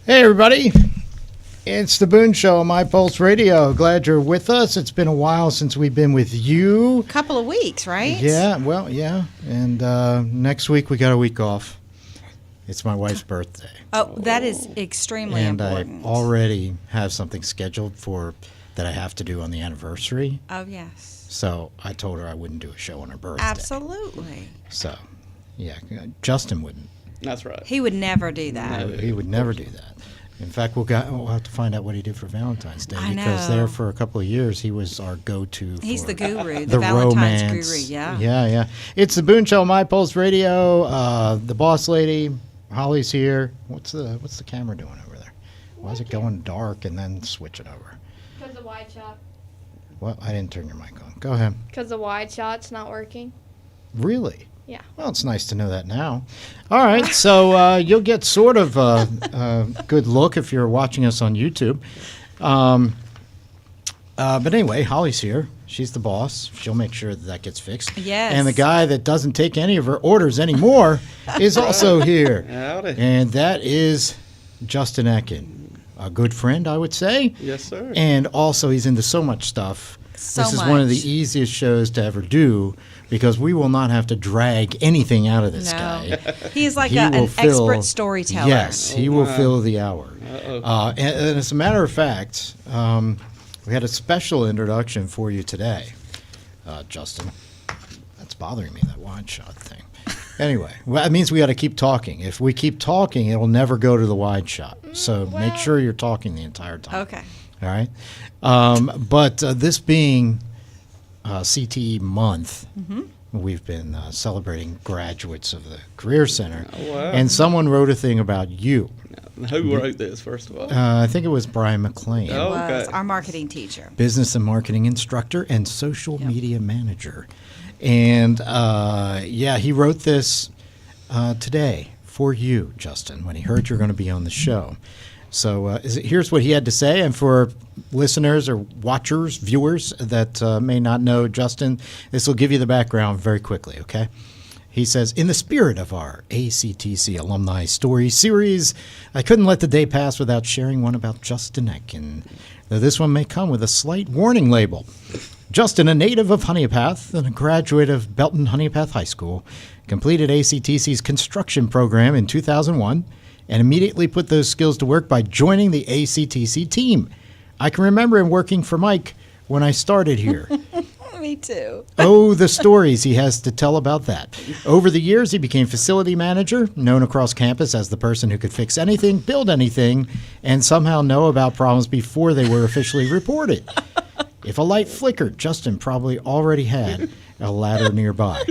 Hey, everybody. It's the Boone Show on My Pulse Radio. Glad you're with us. It's been a while since we've been with you. A couple of weeks, right? Yeah, well, yeah. And next week we got a week off. It's my wife's birthday. Oh, that is extremely important. And I already have something scheduled for that I have to do on the anniversary. Oh, yes. So I told her I wouldn't do a show on her birthday. Absolutely. So, yeah, Justin wouldn't. That's right. He would never do that. No, he would never do that. In fact, we'll have to find out what he did for Valentine's Day. I Because know. there for a couple of years, he was our go-to. He's for the guru, the the Valentine's romance. guru, yeah. Yeah. It's the Boone Show, My Pulse Radio. The boss lady, Holly's here. What's the camera doing over there? Why is it going dark and then switch it over? Because the wide shot. Well, I didn't turn your mic on. Go ahead. Because the wide shot's not working. Really? Yeah. Well, it's nice to know that now. All right, so you'll get sort of a good look if you're watching us on YouTube. But anyway, Holly's here. She's the boss. She'll make sure that gets fixed. Yes. And the guy that doesn't take any of her orders anymore is also here. Howdy. And that is Justin Atkin, a good friend, I would say. Yes, sir. And also, he's into so much stuff. So This is one of the much. easiest shows to ever do because we will not have to drag anything out of this No. guy. He is like He an will fill- expert storyteller. Yes, he will wow. fill the hour. Uh-oh. And as a matter of fact, we had a special introduction for you today, Justin. That's bothering me, that wide shot thing. Anyway, well, that means we got to keep talking. If we keep talking, it'll never go to the wide shot. So make sure you're talking the entire time. Okay. All right. But this being CTE month, we've been celebrating graduates of the Career Center. Oh, wow. And someone wrote a thing about you. Who wrote this, first of all? I think it was Brian McLean, Oh. Was Okay. our marketing teacher. business and marketing instructor and social media manager. And he wrote this today for you, Justin, when he heard you're going to be on the show. So here's what he had to say. And for listeners or watchers, viewers that may not know Justin, this will give you the background very quickly, okay? He says, in the spirit of our ACTC Alumni Story Series, I couldn't let the day pass without sharing one about Justin Atkin. Though this one may come with a slight warning label. Justin, a native of Honeypath and a graduate of Belton Honeypath High School, completed ACTC's construction program in 2001 and immediately put those skills to work by joining the ACTC team. I can remember him working for Mike when I started here. Me too. Oh, the stories he has to tell about that. Over the years, he became facility manager, known across campus as the person who could fix anything, build anything, and somehow know about problems before they were officially reported. If a light flickered, Justin probably already had a ladder nearby.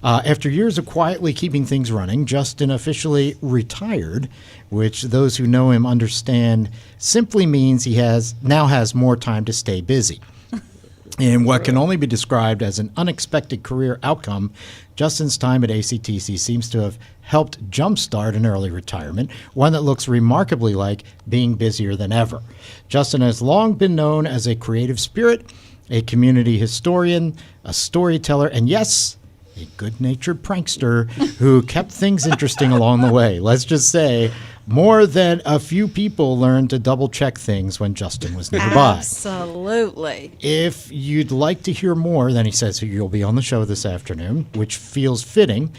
After years of quietly keeping things running, Justin officially retired, which those who know him understand simply means he now has more time to stay busy. In what can only be described as an unexpected career outcome, Justin's time at ACTC seems to have helped jumpstart an early retirement, one that looks remarkably like being busier than ever. Justin has long been known as a creative spirit, a community historian, a storyteller, and yes, a good-natured prankster who kept things interesting along the way. Let's just say more than a few people learned to double-check things when Justin was nearby. Absolutely. If you'd like to hear more, then he says you'll be on the show this afternoon, which feels fitting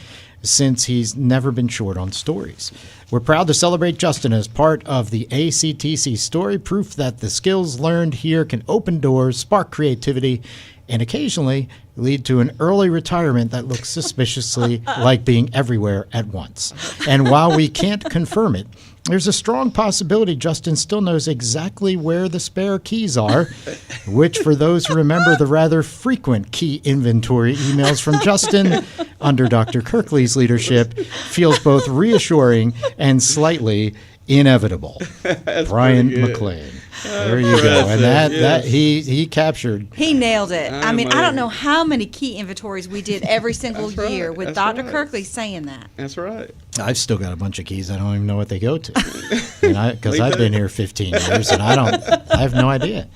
since he's never been short on stories. We're proud to celebrate Justin as part of the ACTC story, proof that the skills learned here can open doors, spark creativity, and occasionally lead to an early retirement that looks suspiciously like being everywhere at once. And while we can't confirm it, there's a strong possibility Justin still knows exactly where the spare keys are, which for those who remember the rather frequent key inventory emails from Justin under Dr. Kirkley's leadership feels both reassuring and slightly inevitable. That's Brian pretty good. McLean. There you go. And that he captured. He nailed it. I mean, I don't Amazing. know how many key inventories we did every single That's right. year with That's Dr. right. Kirkley saying that. That's right. I've still got a bunch of keys. I don't even know what they go to. Because Me I've too. been here 15 years and I have no idea.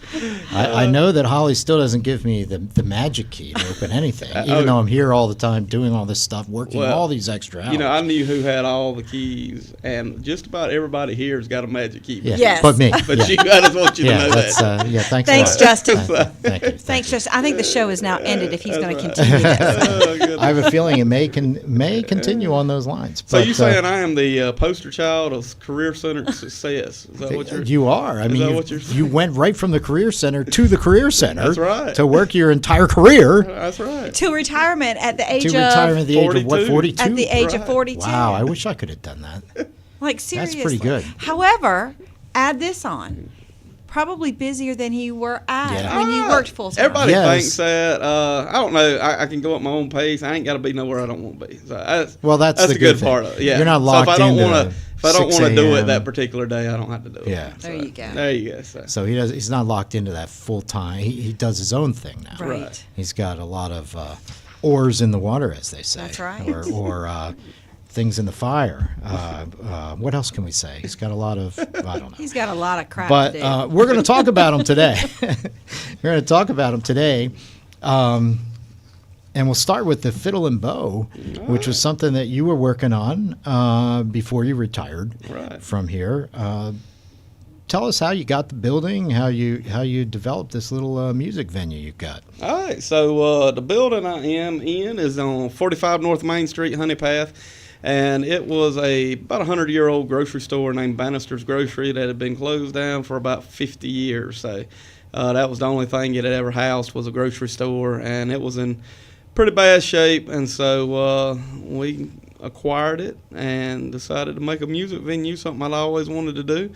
I know that Holly still doesn't give me the magic key to open anything, even though I'm here all the time doing all this stuff, working Well, all these extra hours. You know, I knew who had all the keys, and just about everybody here has got a magic key. yeah, Yes. but me. But yeah. I just want you to Yeah, know that's, that. thanks Thanks, a lot. Justin. Thank you. Thanks, Justin. I think the show is now ended if he's going to That's continue this. Oh, goodness. I have a feeling it may continue on those lines. So but, you saying I am the poster child of career-centered success? Is that what you're? you are. I mean, that you, what you're saying? you went right from the career center to the career center. That's right. To work your entire career That's right. To retirement at the age to of retirement at the age of what, 42? 42? at the age of Right. 42. Wow, I wish I could have done that. Like seriously. pretty good. However, add this on. Probably busier than you were at Yeah. when you worked full time. Everybody Yes. thinks that. I don't know. I can go at my own pace. I ain't got to be nowhere I don't want to be. So that's, Well, that's the the good good thing. part of it. Yeah. You're not So locked if I don't into wanna, if I don't 6 want to do it a.m. that particular day, I don't have to do it. Yeah. So, There you go. There you go. So he's not locked into that full time. He does his own thing now. Right. Right. He's got a lot of oars in the water, as they say. That's right. Or things in the fire. What else can we say? He's got a lot of, I don't know. He's got a lot of crap But to do. we're going to talk about him today. We're going to talk about him today. And we'll start with the fiddle and bow, which was something that you were working on before you retired Right. from here. Tell us how you got the building, how you developed this little music venue you've got. All right, so the building I am in is on 45 North Main Street, Honey Path, and it was about 100-year-old grocery store named Bannister's Grocery that had been closed down for about 50 years. So that was the only thing it had ever housed was a grocery store, and it was in pretty bad shape, and so we acquired it and decided to make a music venue, something I'd always wanted to do.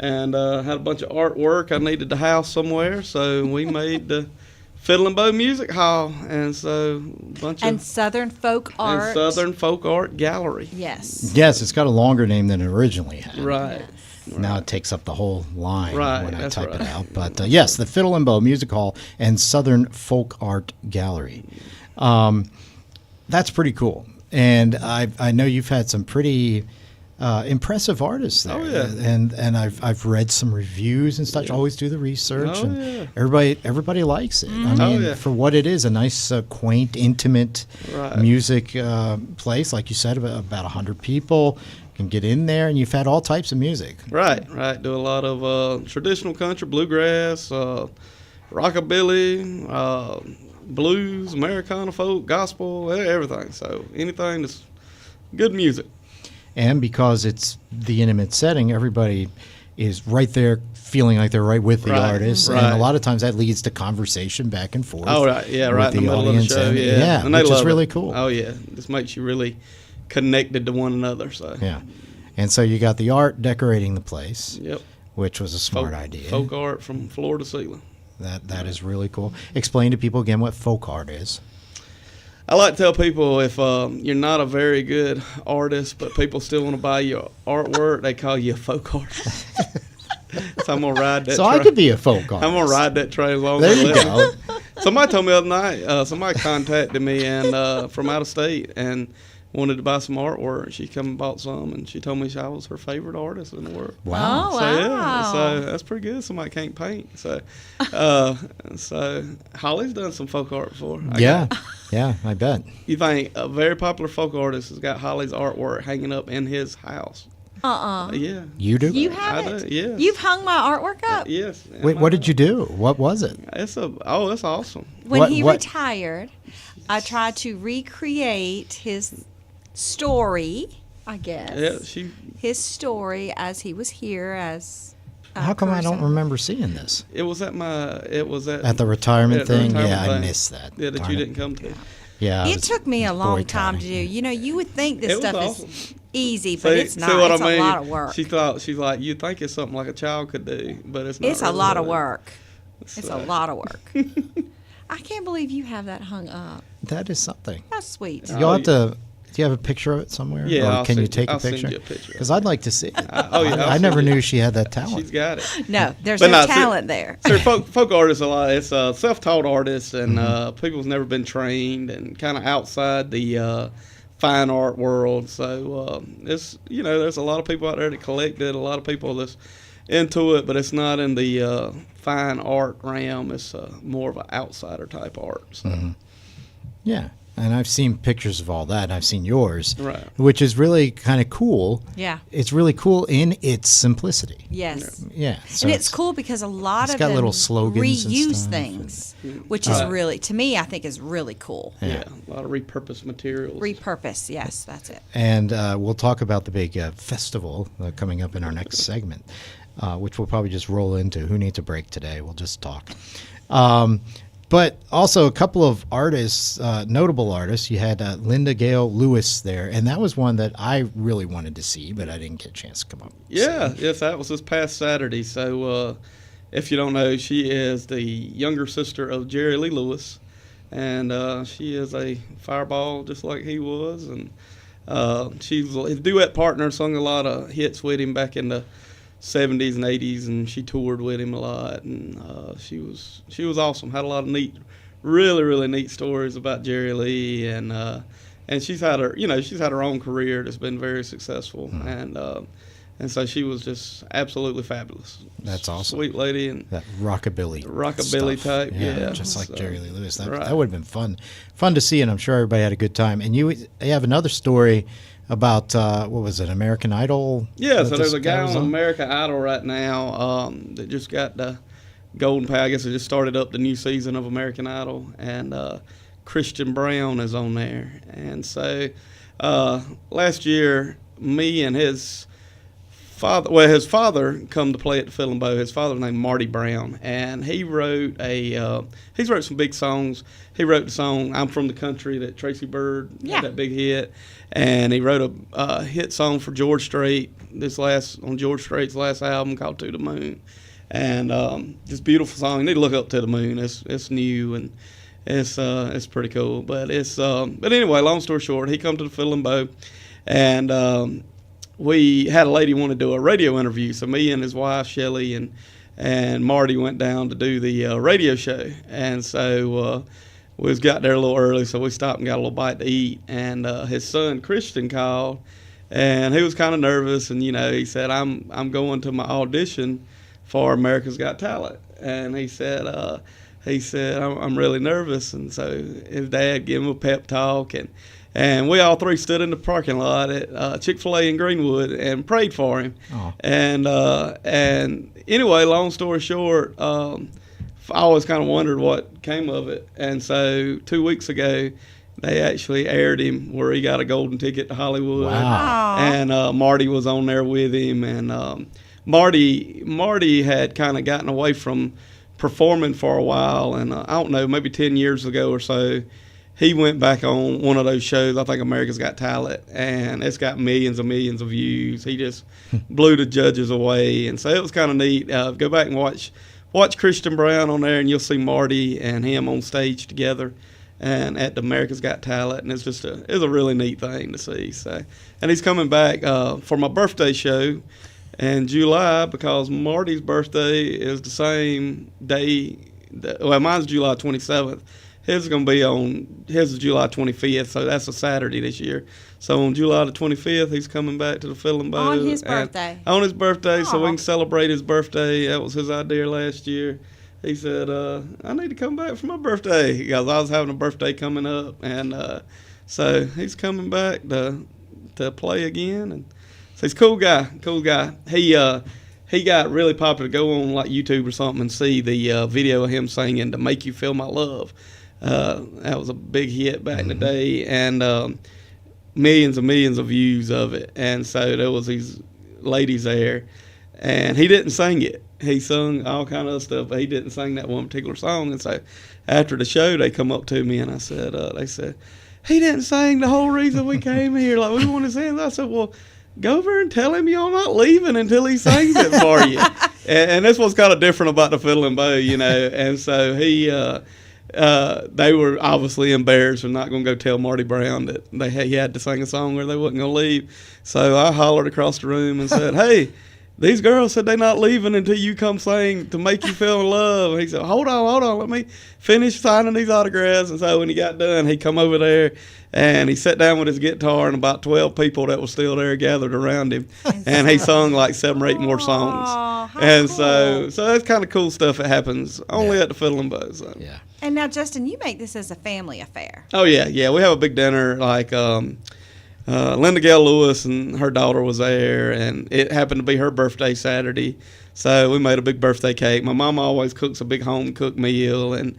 And had a bunch of artwork I needed to house somewhere, so we made the Fiddle and Bow Music Hall, and so a bunch And of Southern folk art. and Southern Folk Art Gallery. Yes. Yes, it's got a longer name than it originally had. Right. Now it takes up the whole line Right, when I that's type it right. out. But yes, the Fiddle and Bow Music Hall and Southern Folk Art Gallery. That's pretty cool. And I know you've had some pretty impressive artists there. Oh, yeah. And I've read some reviews and such. Always do the research, Oh, and yeah. everybody likes it. I mean, yeah. for what it is, a nice, quaint, intimate Right. music place, like you said, about 100 people can get in there, and you've had all types of music. Right. Do a lot of traditional country, bluegrass, rockabilly, blues, Americana folk, gospel, everything. So anything that's good music. And because it's the intimate setting, everybody is right there feeling like they're right with the Right, artist. right. And a lot of times that leads to conversation back and forth. Oh, right. Yeah, with right in the middle of the audience show. and- Yeah. And they which is love really it. cool. Oh, yeah. This makes you really connected to one another. So, Yeah. And so you got the art decorating the place, yep. which was a smart idea. Folk art from floor to ceiling. That is really cool. Explain to people again what folk art is. I like to tell people if you're not a very good artist, but people still want to buy your artwork, they call you a folk artist. So I'm gonna ride that. So I could be a folk artist. I'm gonna ride that train as long There as I you live. go. Somebody told me the other night. Somebody contacted me and from out of state and wanted to buy some artwork. She come and bought some, and she told me I was her favorite artist in the world. Wow. Oh, So wow. yeah, so that's pretty good. Somebody can't paint. So, so Holly's done some folk art before. Yeah. Yeah, I bet. You think a very popular folk artist has got Holly's artwork hanging up in his house? Yeah. You do? You have I it? do, yes. You've hung my artwork up? Yes. Wait, what did you do? What was it? It's that's awesome. When What- he what- retired, I tried to recreate his story, I guess. Yeah, His story as he was here as a How come I don't person. remember seeing this? It was at At the retirement at the thing? retirement Yeah, I thing. missed that. Yeah, that Darn you it. didn't come to. Yeah. I It was took me a long time to do. boycotting. You know, you would think this It was stuff awesome. is easy, but it's not. See what It's I mean? a lot of work. She's like, you think it's something like a child could do, but it's not. It's a really lot of that. work. It's a So- lot of work. I can't believe you have that hung up. That is something. That's sweet. Oh, You'll have to Do you have a picture of it somewhere? Yeah, Or I'll can you send- take I'll a send picture? you a picture. Because I'd like to see it. Oh, yeah, I'll I never send you- knew she had that talent. She's got it. No, there's But no no, talent there. So folk artists a lot. It's self-taught artists, and people's never been trained, and kind of outside the fine art world. So it's there's a lot of people out there that collect it. A lot of people that's into it, but it's not in the fine art realm. It's more of an outsider type art. So. Yeah. And I've seen pictures of all that, and I've seen yours, Right. which is really kind of cool. Yeah. It's really cool in its simplicity. Yes. Yeah. So And it's cool because a lot it's of got them little slogans and reuse stuff, things, which is Right. really, to me, I think is really cool. Yeah, a lot of repurposed materials. Repurpose, yes, that's it. And we'll talk about the big festival coming up in our next segment, which we'll probably just roll into. Who needs a break today? We'll just talk. But also a couple of artists, notable artists. You had Linda Gale Lewis there, and that was one that I really wanted to see, but I didn't get a chance to come up. Yes, that was this past Saturday. So, if you don't know, she is the younger sister of Jerry Lee Lewis, and she is a fireball just like he was. And she's his duet partner, sung a lot of hits with him back in the 70s and 80s, and she toured with him a lot. And she was awesome. Had a lot of really neat stories about Jerry Lee, and she's had her own career that's been very successful. And so she was just absolutely fabulous. That's awesome. Sweet lady and That rockabilly Rockabilly stuff. type, yeah. just like So, Jerry Lee Lewis. That right. would have been fun to see, and I'm sure everybody had a good time. And you have another story about what was it, American Idol? Yeah, that so this there's a guy was on American Idol right now that just got the golden pay. I guess it just started up the new season of American Idol, and Christian Brown is on there. And so last year, me and his father come to play at the Fiddle and Bow. His father's named Marty Brown, and he wrote he's wrote some big songs. He wrote the song "I'm From the Country" that Tracy Byrd had that big hit, and he wrote a hit song for George Strait on George Strait's last album called "To the Moon," and this beautiful song. You need to look up "To the Moon." It's new and it's pretty cool. But but anyway, long story short, he come to the Fiddle and Bow, and we had a lady want to do a radio interview. So me and his wife Shelly and Marty went down to do the radio show, and so we got there a little early, so we stopped and got a little bite to eat. And his son Christian called, and he was kind of nervous, and he said, I'm going to my audition for America's Got Talent. And he said I'm really nervous. And so his dad gave him a pep talk, and we all three stood in the parking lot at Chick-fil-A in Greenwood and prayed for him. Oh. And anyway, long story short, I always kind of wondered what came of it. And so 2 weeks ago, they actually aired him where he got a golden ticket to Hollywood. Wow. And Marty was on there with him. And Marty had kind of gotten away from performing for a while. And I don't know, maybe 10 years ago or so, he went back on one of those shows, I think America's Got Talent, and it's got millions and millions of views. He just blew the judges away, and so it was kind of neat. Go back and watch Christian Brown on there, and you'll see Marty and him on stage together and at the America's Got Talent, and it's a really neat thing to see. So, and he's coming back for my birthday show in July, because Marty's birthday is the same day. Mine's July 27th. His is going to be his is July 25th, so that's a Saturday this year. So on July the 25th, he's coming back to the Fiddle and Bow. On his birthday. On his birthday, so we Aw. can celebrate his birthday. That was his idea last year. He said, I need to come back for my birthday, because I was having a birthday coming up. And so he's coming back to play again. And so he's a cool guy. He got really popular. Go on like YouTube or something and see the video of him singing "To Make You Feel My Love." That was a big hit back in the day, and millions and millions of views of it. And so there was these ladies there, and he didn't sing it. He sung all kind of stuff, but he didn't sing that one particular song. And so after the show, they come up to me, and they said, he didn't sing the whole reason we came here. Like, we want to sing. I said, well, go over and tell him y'all not leaving until he sings it for you. And this was kind of different about the Fiddle and Bow, And so they were obviously embarrassed and not going to go tell Marty Brown that he had to sing a song or they wasn't going to leave. So I hollered across the room and said, "Hey, these girls said they're not leaving until you come sing to make you feel in love." And he said, hold on, let me finish signing these autographs. And so when he got done, he come over there and he sat down with his guitar, and about 12 people that were still there gathered around him. And he sung like 7 or 8 more songs. How And cool. so that's kind of cool stuff that happens only at the Fiddle and Bow. So. Yeah. And now, Justin, you make this as a family affair. Oh, yeah. We have a big dinner. Like Linda Gale Lewis and her daughter was there, and it happened to be her birthday Saturday. So we made a big birthday cake. My mama always cooks a big home-cooked meal. And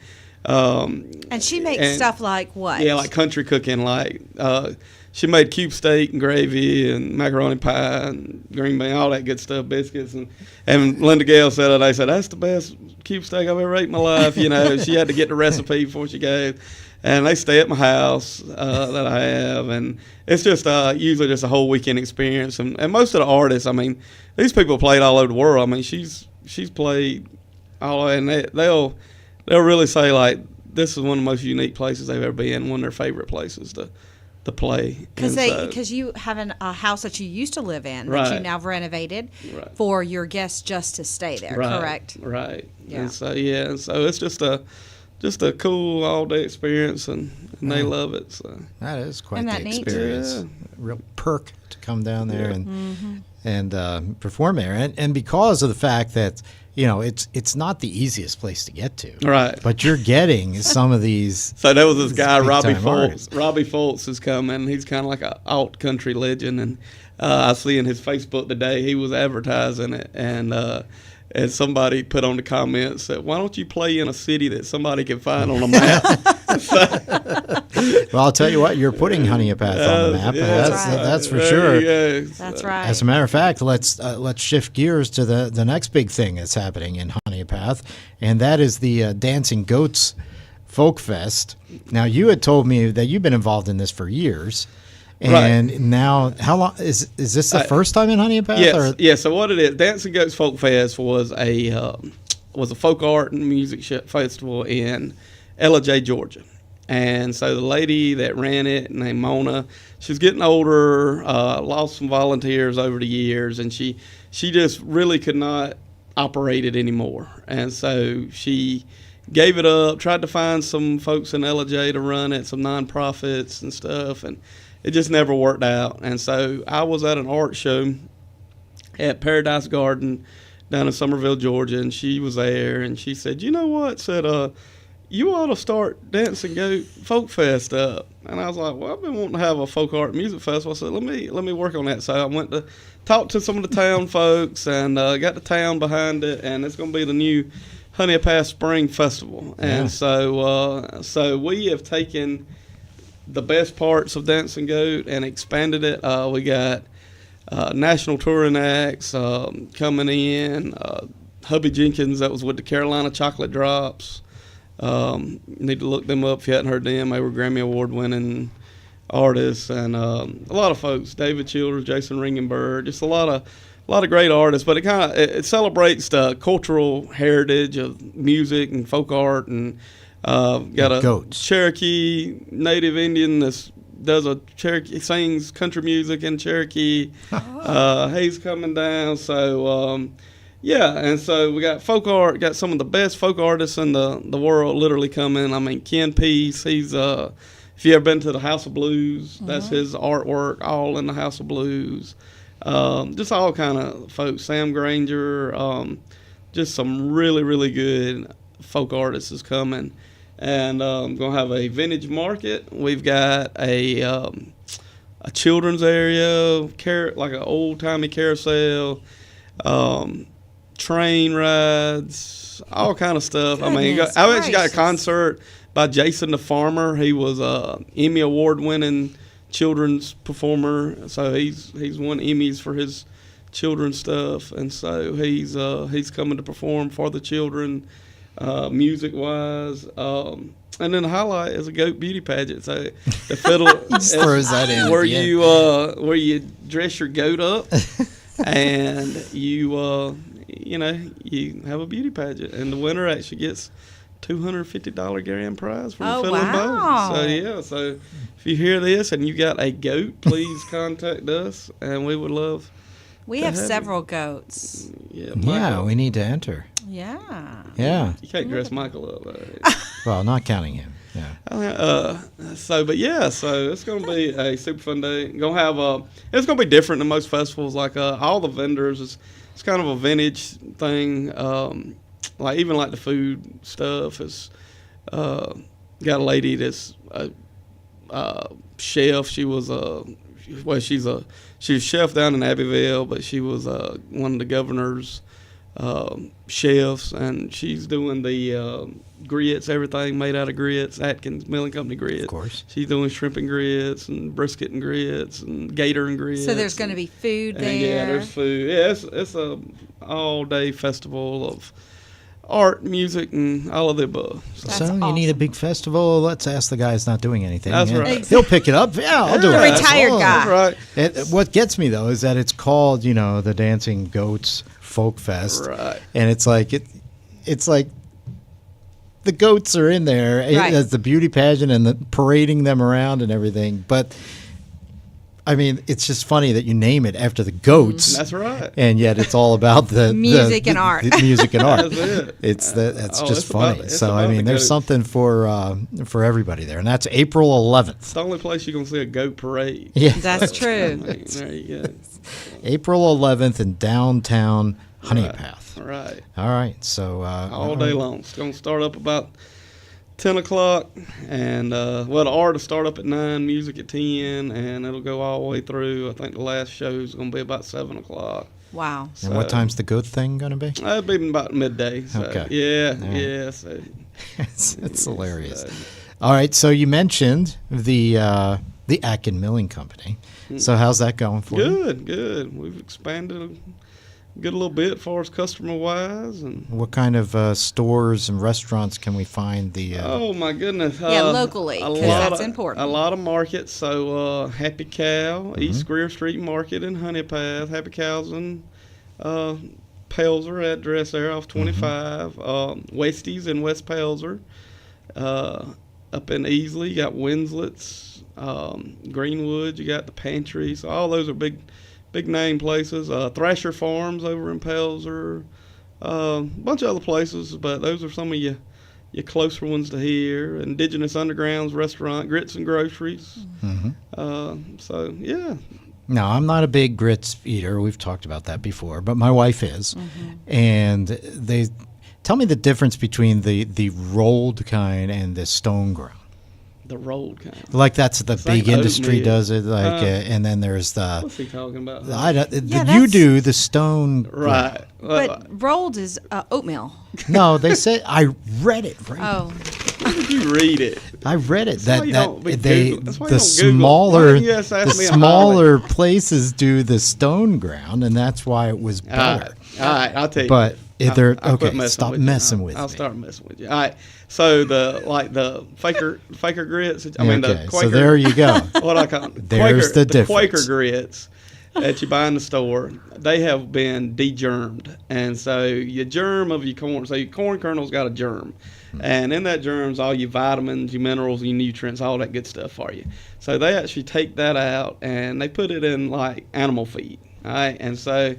she makes stuff like what? Yeah, like country cooking. Like she made cube steak and gravy and macaroni pie and green bean, all that good stuff, biscuits. And Linda Gale said, they said, that's the best cube steak I've ever ate in my life. You know, she had to get the recipe before she gave. And they stay at my house that I have, and it's just usually just a whole weekend experience. And most of the artists, I mean, these people played all over the world. I mean, she's played all, and they'll really say like this is one of the most unique places they've ever been, one of their favorite places to play. Because you have a house that you used to live in that you Right. now have renovated Right. for your guests just to stay there, Right, correct? Right. Yeah. And so it's just a cool all day experience, and they love it. So That is quite Isn't the that neat? experience. Yeah. A real perk to come down there Mm-hmm. and perform there. And because of the fact that, it's not the easiest place to get to. Right. But you're getting some of these. So there was this guy, big Robbie time Foltz. artists. Robbie Foltz is coming. He's kind of like an alt country legend, and I see in his Facebook today he was advertising it, and somebody put on the comments that, why don't you play in a city that somebody can find on a map? Well, I'll tell you what, you're putting Honeypath on the map. Yeah, That's for there sure. you go. That's So- right. As a matter of fact, let's shift gears to the next big thing that's happening in Honeypath, and that is the Dancing Goats Folk Fest. Now, you had told me that you've been involved in this for years, and now how long is this the first time in Honeypath? Yes, yes. So what it is, Dancing Goats Folk Fest was a folk art and music festival in Ellijay, Georgia. And so the lady that ran it, named Mona, she was getting older, lost some volunteers over the years, and she just really could not operate it anymore. And so she gave it up, tried to find some folks in Ellijay to run it, some nonprofits and stuff, and it just never worked out. And so I was at an art show at Paradise Garden down in Summerville, Georgia, and she was there, and she said, "You know what?" said, "You ought to start Dancing Goat Folk Fest up." And I was like, "Well, I've been wanting to have a folk art music festival." I said, let me work on that. So I went to talk to some of the town folks and got the town behind it, and it's going to be the new Honeypath Spring Festival. Yeah. And so we have taken the best parts of Dancing Goat and expanded it. We got national touring acts coming in. Hubby Jenkins, that was with the Carolina Chocolate Drops. Need to look them up if you hadn't heard them. They were Grammy Award winning artists, and a lot of folks. David Childers, Jason Ringenberg, just a lot of great artists. But it celebrates the cultural heritage of music and folk art, and got a Goats. Cherokee Native Indian that does a Cherokee, sings country music in Cherokee. He's coming down, so. Yeah, and so we got folk art, got some of the best folk artists in the world literally coming. I mean, Ken Peace, he's, if you ever been to the House of Blues, that's his artwork, all in the House of Blues. Just all kind of folks, Sam Granger, just some really, really good folk artists is coming. And going to have a vintage market. We've got a children's area, like an old-timey carousel, train rides, all kind of stuff. I mean, Goodness I actually got a gracious. concert by Jason the Farmer. He was a Emmy Award-winning children's performer, so he's won Emmys for his children's stuff, and so he's coming to perform for the children, music-wise. And then the highlight is a goat beauty pageant. So the fiddle Just throws that in at where the end. where you dress your goat up, and you have a beauty pageant, and the winner actually gets $250 grand prize from Oh, Phil and wow. Bo. So yeah, so if you hear this and you got a goat, please contact us, and we would love. We to have have you. several goats. Yeah, Yeah, Michael. we need to enter. Yeah. Yeah. You can't dress Michael up. Well, not counting him. Yeah. So it's gonna be a super fun day. Gonna have it's gonna be different than most festivals. Like all the vendors, it's kind of a vintage thing. Like even like the food stuff is got a lady that's a chef. She was she's a chef down in Abbeville, but she was one of the governor's chefs, and she's doing the grits, everything made out of grits, Atkin's Milling Company grits. Of course. She's doing shrimp and grits and brisket and grits and gator and grits. So there's going to be food there. And yeah, there's food. Yeah, it's a all-day festival of art, music, and all of the above. So That's So you need a awesome. big festival. Let's ask the guy's not doing anything. That's and right. He'll pick it up. Yeah, I'll do The it. retired Oh, guy. that's right. What gets me though is that it's called, the Dancing Goats Folk Fest, Right. and it's like the goats are in there Right. as the beauty pageant and the parading them around and everything. But I mean, it's just funny that you name it after the goats, That's right. and yet it's all about the Music and art. the music and art. That's it. That's Oh, just it's about- funny. it's So I about mean, the there's goats. something for everybody there, and that's April 11th. It's the only place you're going to see a goat parade. Yeah, That's I true. mean, there you go. April 11th in downtown Honey Path. Right. All right, so All day long. It's going to start up about 10 o'clock, and the art will start up at 9, music at 10, and it'll go all the way through. I think the last show is going to be about 7 o'clock. Wow. And what time's the goat thing going to be? It'll be about midday. So, Okay. Yeah, All right. yeah. So, it's hilarious. so- All right, so you mentioned the Atkin Milling Company. So how's that going for you? Good, good. We've expanded a good little bit as far as customer-wise. And What kind of stores and restaurants can we find the? oh, my goodness. Yeah, locally, 'cause that's important. A lot of markets. So Happy Cow, East Greer Street Market in Honey Path. Happy Cow's in Pelzer, address there off 25. Westies in West Pelzer. Up in Easley, you got Winslet's, Greenwood, you got the Pantry. So all those are big name places. Thrasher Farms over in Pelzer. A bunch of other places, but those are some of your closer ones to here. Indigenous Underground's restaurant, Grits and Groceries. So, yeah. No, I'm not a big grits eater. We've talked about that before, but my wife is, and they tell me the difference between the rolled kind and the stone ground. The rolled kind. Like that's the big like industry oatmeal. does it, like, and then there's the What's he talking about? I don't, Yeah, you that's- do the stone. Right. But rolled is oatmeal. No, they say I read it. Right? Oh, Where did you read it? I read it That's why that you don't be they Google- that's why you the don't Google. smaller Why don't you just ask the me a smaller places do the stone ground, and that's why it was All right, better. all right, I'll tell you. But if they're I'll quit okay, messing stop with you. messing with I'll me. start messing with you. All right. So the faker grits. I mean Okay, the Quaker. so there you go. What I call it. There's the Quaker difference. grits that you buy in the store. They have been degermed, and so your germ of your corn. So your corn kernel's got a germ, and in that germ's all your vitamins, your minerals, your nutrients, all that good stuff for you. So they actually take that out and they put it in like animal feed. All right, and so.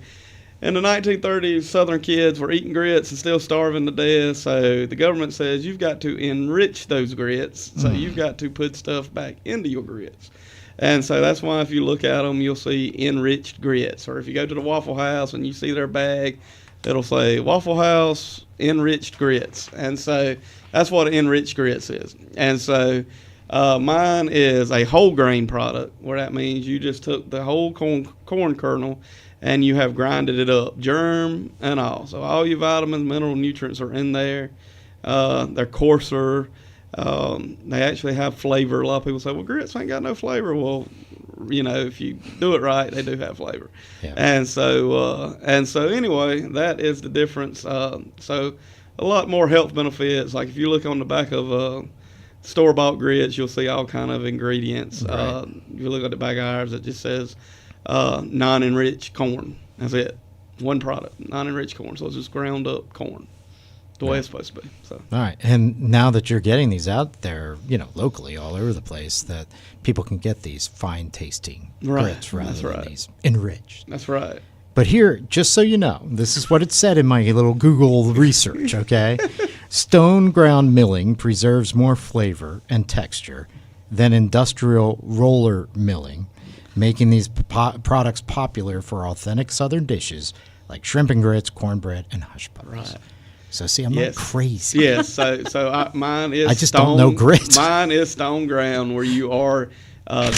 In the 1930s, Southern kids were eating grits and still starving to death. So the government says you've got to enrich those grits. So you've got to put stuff back into your grits. And so that's why if you look at them, you'll see enriched grits. Or if you go to the Waffle House and you see their bag, it'll say Waffle House enriched grits. And so that's what enriched grits is. And so mine is a whole grain product, where that means you just took the whole corn kernel and you have grinded it up, germ and all. So all your vitamins, mineral, nutrients are in there. They're coarser. They actually have flavor. A lot of people say, well, grits ain't got no flavor. Well, if you do it right, they do have flavor. Yeah. And so anyway, that is the difference. So a lot more health benefits. Like if you look on the back of store-bought grits, you'll see all kind of ingredients. Right. If you look at the back of ours, it just says non-enriched corn. That's it. One product, non-enriched corn. So it's just ground up corn. the way it's supposed to be. So All right. And now that you're getting these out there, locally all over the place, that people can get these fine tasting Right. grits rather That's than right. these enriched. that's right. But here, just so you know, this is what it said in my little Google research, okay? Stone ground milling preserves more flavor and texture than industrial roller milling, making these products popular for authentic Southern dishes like shrimp and grits, cornbread, and hush puppies. Right. So, see, I'm Yes. not crazy. Yes, mine is. I just don't know grit. Mine is stone ground, where you are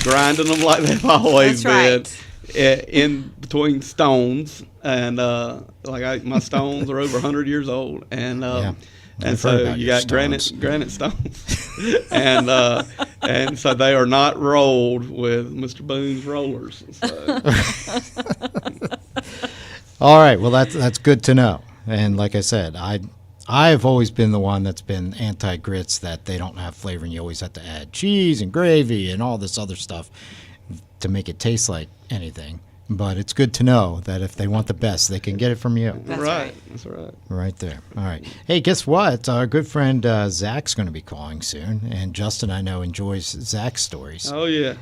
grinding them like they've always That's been, in between stones, and my stones are over 100 years old, and Yeah. and I've heard so about you your got granite stones. stones, and so they are not rolled with Mr. Boone's rollers. So. All right. Well, that's good to know. And like I said, I've always been the one that's been anti-grits, that they don't have flavor and you always have to add cheese and gravy and all this other stuff to make it taste like anything. But it's good to know that if they want the best, they can get it from you. That's right. right. That's right. Right there. All right. Hey, guess what? Our good friend Zach's going to be calling soon. And Justin, I know, enjoys Zach's stories. Oh yeah.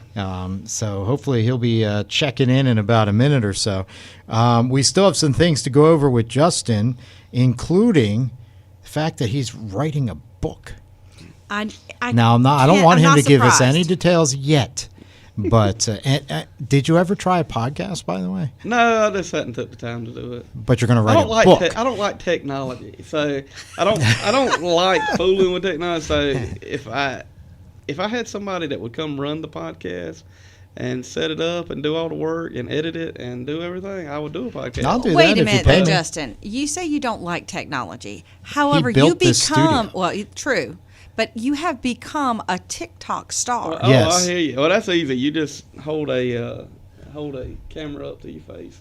So hopefully he'll be checking in about a minute or so. We still have some things to go over with Justin, including the fact that he's writing a book. I Now, I don't want I'm him not to give us surprised. any details yet. But did you ever try a podcast, by the way? No, I just hadn't took the time to do it. But you're going to I write don't a like book. I don't like technology, so I don't like fooling with technology. So if I had somebody that would come run the podcast and set it up and do all the work and edit it and do everything, I would do a podcast. I'll do Wait that a if you minute, pay me. Justin. You say you don't like technology. However, built you this become studio. true, but you have become a TikTok star. Oh, Yes. I hear you. Well, that's easy. You just hold a camera up to your face,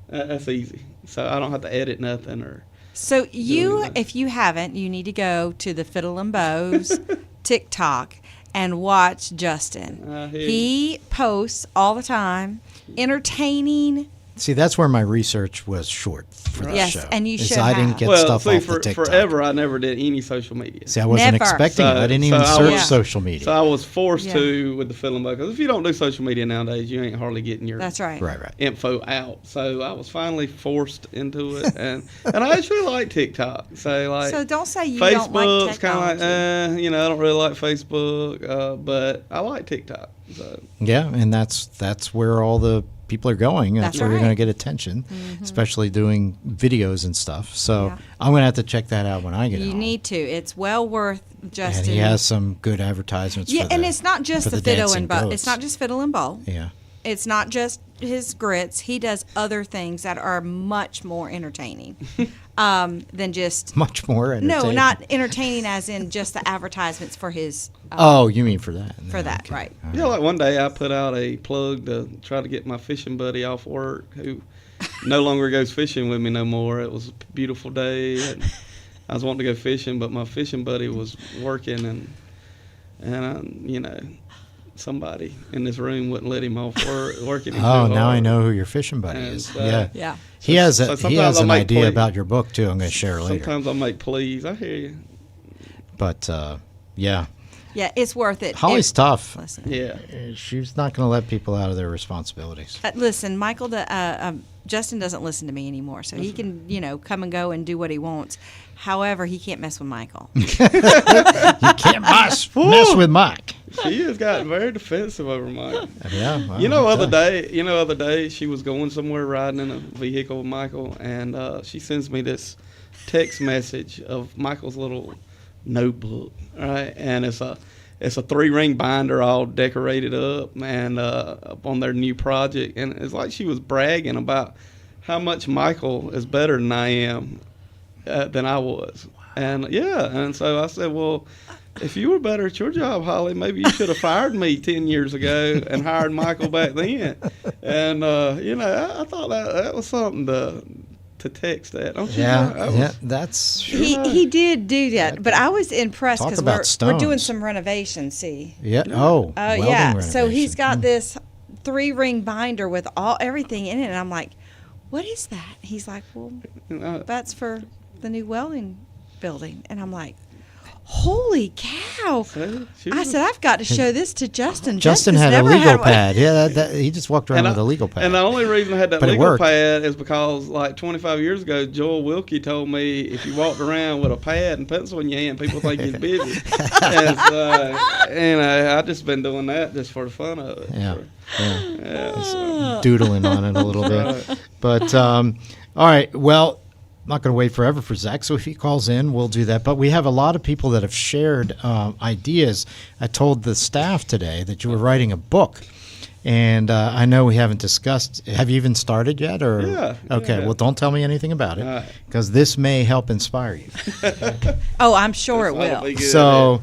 and that's easy. So I don't have to edit nothing or. So you, anything. if you haven't, you need to go to the Fiddle and Bows TikTok and watch Justin. I hear He posts all the time, entertaining. See, that's where my research was short for this Yes, show. and you is should I didn't have. get Well, stuff see, off the TikTok. forever I never did any social media. See, I wasn't Never. expecting it. I didn't even So I search was- social media. So I was forced Yeah. to with the film because if you don't do social media nowadays, you ain't hardly getting your That's right. right. info out. So I was finally forced into it, and I actually like TikTok. So don't say you don't like Facebook's kind of technology. like, I don't really like Facebook, but I like TikTok. So Yeah, and that's where all the people are going. That's That's where you're right. going to get attention, especially doing videos and stuff. So Yeah. I'm going to have to check that out when I get You home. need to. It's well worth Justin. And he has some good advertisements. Yeah, for and the- it's not just for the the fiddle dancing and bowl. goats. It's not just fiddle and bowl. Yeah. It's not just his grits. He does other things that are much more entertaining than just. Much more entertaining. No, not entertaining as in just the advertisements for his. Oh, you mean for that? For that, Okay. right. yeah, like one day I put out a plug to try to get my fishing buddy off work who no longer goes fishing with me no more. It was a beautiful day, and I was wanting to go fishing, but my fishing buddy was working, and somebody in this room wouldn't let him off working. Oh, now I know who your fishing buddy And, is. uh, Yeah. Yeah. He has so he sometimes has I an make idea play- about your book too. I'm going to share later. Sometimes I make pleas. I hear you. But yeah, Yeah, it's worth it. Holly's tough. Listen, Yeah. She's not going to let people out of their responsibilities. listen, Michael. Justin doesn't listen to me anymore, so he can come and go and do what he wants. However, he can't mess with Michael. You can't mess with Mike. She has gotten very defensive over Mike. Yeah. well, Other okay. day she was going somewhere riding in a vehicle with Michael, and she sends me this text message of Michael's little notebook, right? And it's a 3-ring binder all decorated up and up on their new project, and it's like she was bragging about how much Michael is better than I am than I was. And so I said, well, if you were better at your job, Holly, maybe you should have fired me 10 years ago and hired Michael back then. And I thought that was something to text that. Don't you? Yeah, That yeah, was- that's He did do that, but I was impressed Talk because about we're doing stones. some renovations. See, yeah. Oh, oh welding yeah. So he's renovation. got this 3-ring binder with everything in it, and I'm like, "What is that?" He's like, "Well, uh, that's for the new welding building. And I'm like, holy cow. She I was- said, I've got to show this to Justin. Justin Justin's had a never legal one. pad. Yeah, he just walked around And with a legal pad. And the only reason I had that But it legal worked. pad is because, like, 25 years ago, Joel Wilkie told me if you walked around with a pad and pencil in your hand, people think you're busy. And so, I've just been doing that just for the fun of it. Yeah. Yeah, so. Doodling on it a little bit. But, all right, well, I'm not going to wait forever for Zach, so if he calls in, we'll do that. But we have a lot of people that have shared ideas. I told the staff today that you were writing a book, and I know we haven't discussed. Have you even started yet? Or Yeah, Okay, yeah. well, don't tell me anything about All it, right. because this may help inspire you. Oh, I'm sure it That'll will. be good. So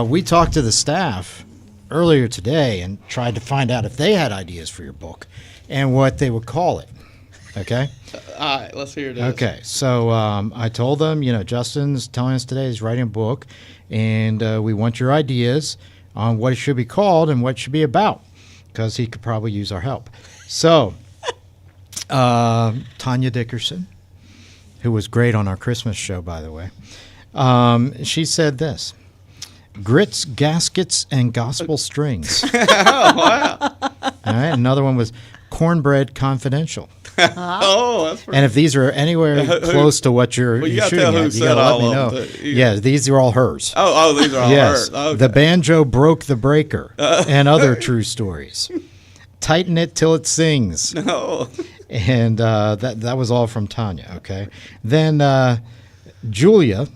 we talked to the staff earlier today and tried to find out if they had ideas for your book and what they would call it. Okay? All right, let's hear this. Okay, so I told them, Justin's telling us today he's writing a book, and we want your ideas on what it should be called and what it should be about, because he could probably use our help. So, Tanya Dickerson, who was great on our Christmas show, by the way, she said this: grits, gaskets, and gospel strings. Oh, wow. All right, another one was cornbread confidential. Oh, that's pretty And if these are anywhere close to what you're, Well, you you're gotta shooting tell who at, you said got to let all me of know. them, too. Yeah, these are all hers. Oh, these are all Yes, hers. Okay. the banjo broke the breaker, and other true stories. Tighten it till it sings, Oh, and that was all from Tanya. Okay, then Julia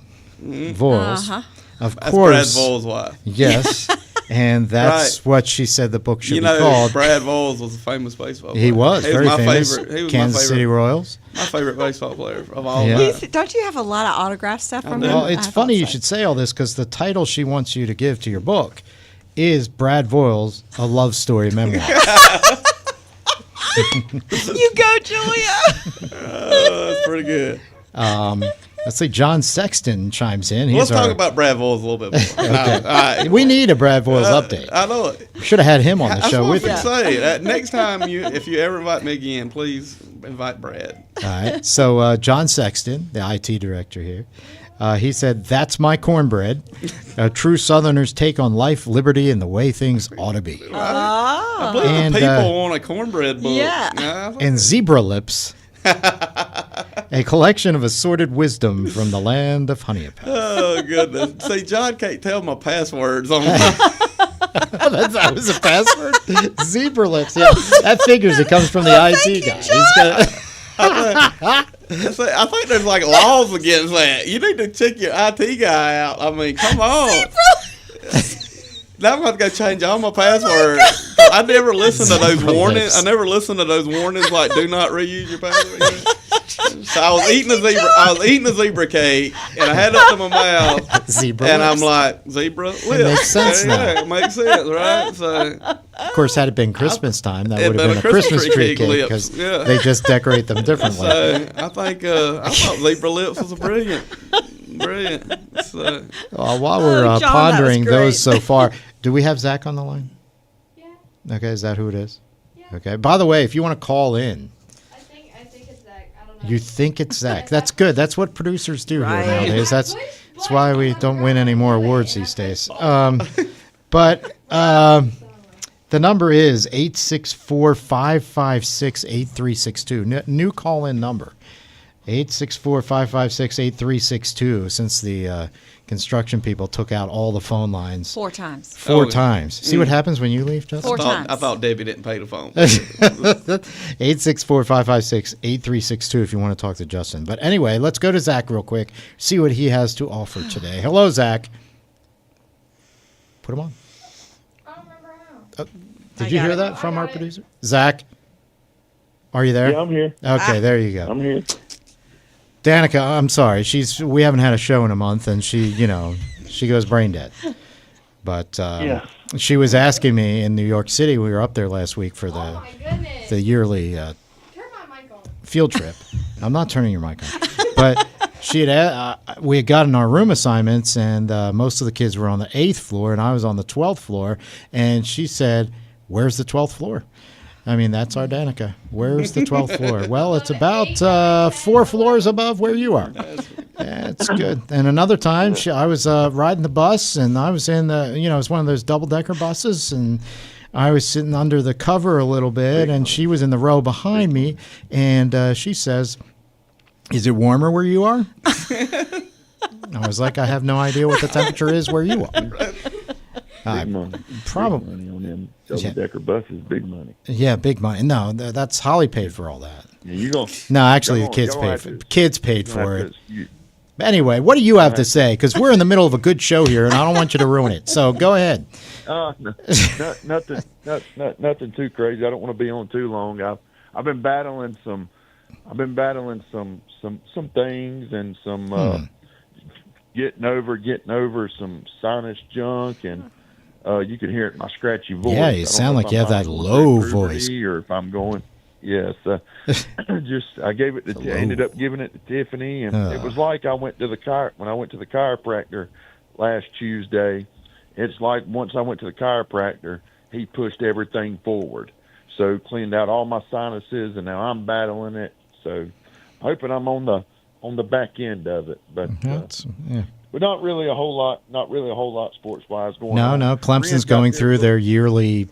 Voiles, Uh-huh. of that's course, Brad Voel's wife. yes, and that's Right. what she said the book should You be know, called. Brad Voelz was a famous baseball player. He was very my famous. favorite. He was Kansas my favorite, City Royals. my favorite baseball player of all Yeah. time. Don't you have a lot of autograph stuff from him? Well, it's I funny thought you so. should say all this, because the title she wants you to give to your book is Brad Voiles, A Love Story Memoir. You go, Julia. Oh, that's pretty good. Let's see, John Sexton chimes in. He's Let's talk our- about Brad Voelz a little bit more. No, all right. We need a Brad Voiles update. I know it. Should have had him on the That's show what with I us. was say. Next time, if you ever invite me again, please invite Brad. All right. So John Sexton, the IT director here, he said, "That's my cornbread, a true Southerner's take on life, liberty, and the way things ought to be." I believe And, the people want a cornbread book. Yeah. I think And Zebra Lips, a collection of assorted wisdom from the land of Honeyapatha. Oh, goodness. See, John can't tell my passwords on my. That was a password. Zebra Lips. Yeah, that figures. It comes from the IT guy. He's got. I think there's like laws against that. You need to check your IT guy out. I mean, come on. Now I'm going to go change all my passwords. I never listened to those Zebra warnings. lips. I never listened to those warnings like "Do not reuse your password." So I was eating a zebra. I was eating a zebra cake, and I had it up to my mouth, Zebra and I'm Lips. like, "Zebra lips." makes sense Yeah, now. it makes sense, right? So Of course, had it been Christmas time, that It'd would have been a been a Christmas Christmas tree tree cake, lips, because yeah. they just decorate them differently. So I think I thought zebra lips was brilliant. So While we're Oh, John, that was pondering those great. so far, do we have Zach on the line? Yeah, Okay, is that who it is? Yeah. Okay. By the way, if you want to call in, I think it's Zach. I don't know. you think it's Zach. That's good. That's what producers do Right. here nowadays. I That's wish, that's but why I'm we not don't gonna win any do more it, awards and these that's days. But the number is 864-556-8362. New call-in number. 864-556-8362, since the construction people took out all the phone lines 4 times. four Oh, times. See what happens when you leave, Justin? 4 times. I thought Debbie didn't pay the phone. 864-556-8362 if you want to talk to Justin. But anyway, let's go to Zach real quick, see what he has to offer today. Hello, Zach. Put him on. I don't remember how. Did I you got hear it. that from I our got it. producer? Zach, are you there? Yeah, I'm here. Okay, there you go. I'm here. Danica, I'm sorry. We haven't had a show in a month, and she goes brain dead. But Yeah. she was asking me in New York City. We were up there last week for Oh my goodness. the yearly Turn my mic on. field trip. I'm not turning your mic on, but she had we had gotten our room assignments, and most of the kids were on the 8th floor, and I was on the 12th floor. And she said, "Where's the 12th floor?" I mean, that's Ardanica. Where's the 12th floor? Well, it's about 4 floors above where you are. That's good. And another time, I was riding the bus, and I was in the, it was one of those double-decker buses, and I was sitting under the cover a little bit, and she was in the row behind me, and she says, "Is it warmer where you are?" I was like, "I have no idea what the temperature is where you are." Big money. Probably. Big money on them double-decker buses, big money. Yeah, big money. No, that's Holly paid for all that. Yeah, you gonna, No, actually, the kids paid for it. Kids paid for it. Anyway, what do you have to say? Because we're in the middle of a good show here, and I don't want you to ruin it. So go ahead. Nothing too crazy. I don't want to be on too long. I've been battling some things and some getting over some sinus junk, and you can hear it in my scratchy voice. Yeah, you sound like you have that low voice. Or if I'm going, yes. I gave it to. Ended up giving it to Tiffany, and it was like I went to when I went to the chiropractor last Tuesday. It's like once I went to the chiropractor, he pushed everything forward. So cleaned out all my sinuses, and now I'm battling it. So hoping I'm on the back end of it, but not really a whole lot sports wise going on. No, Clemson's going through their yearly,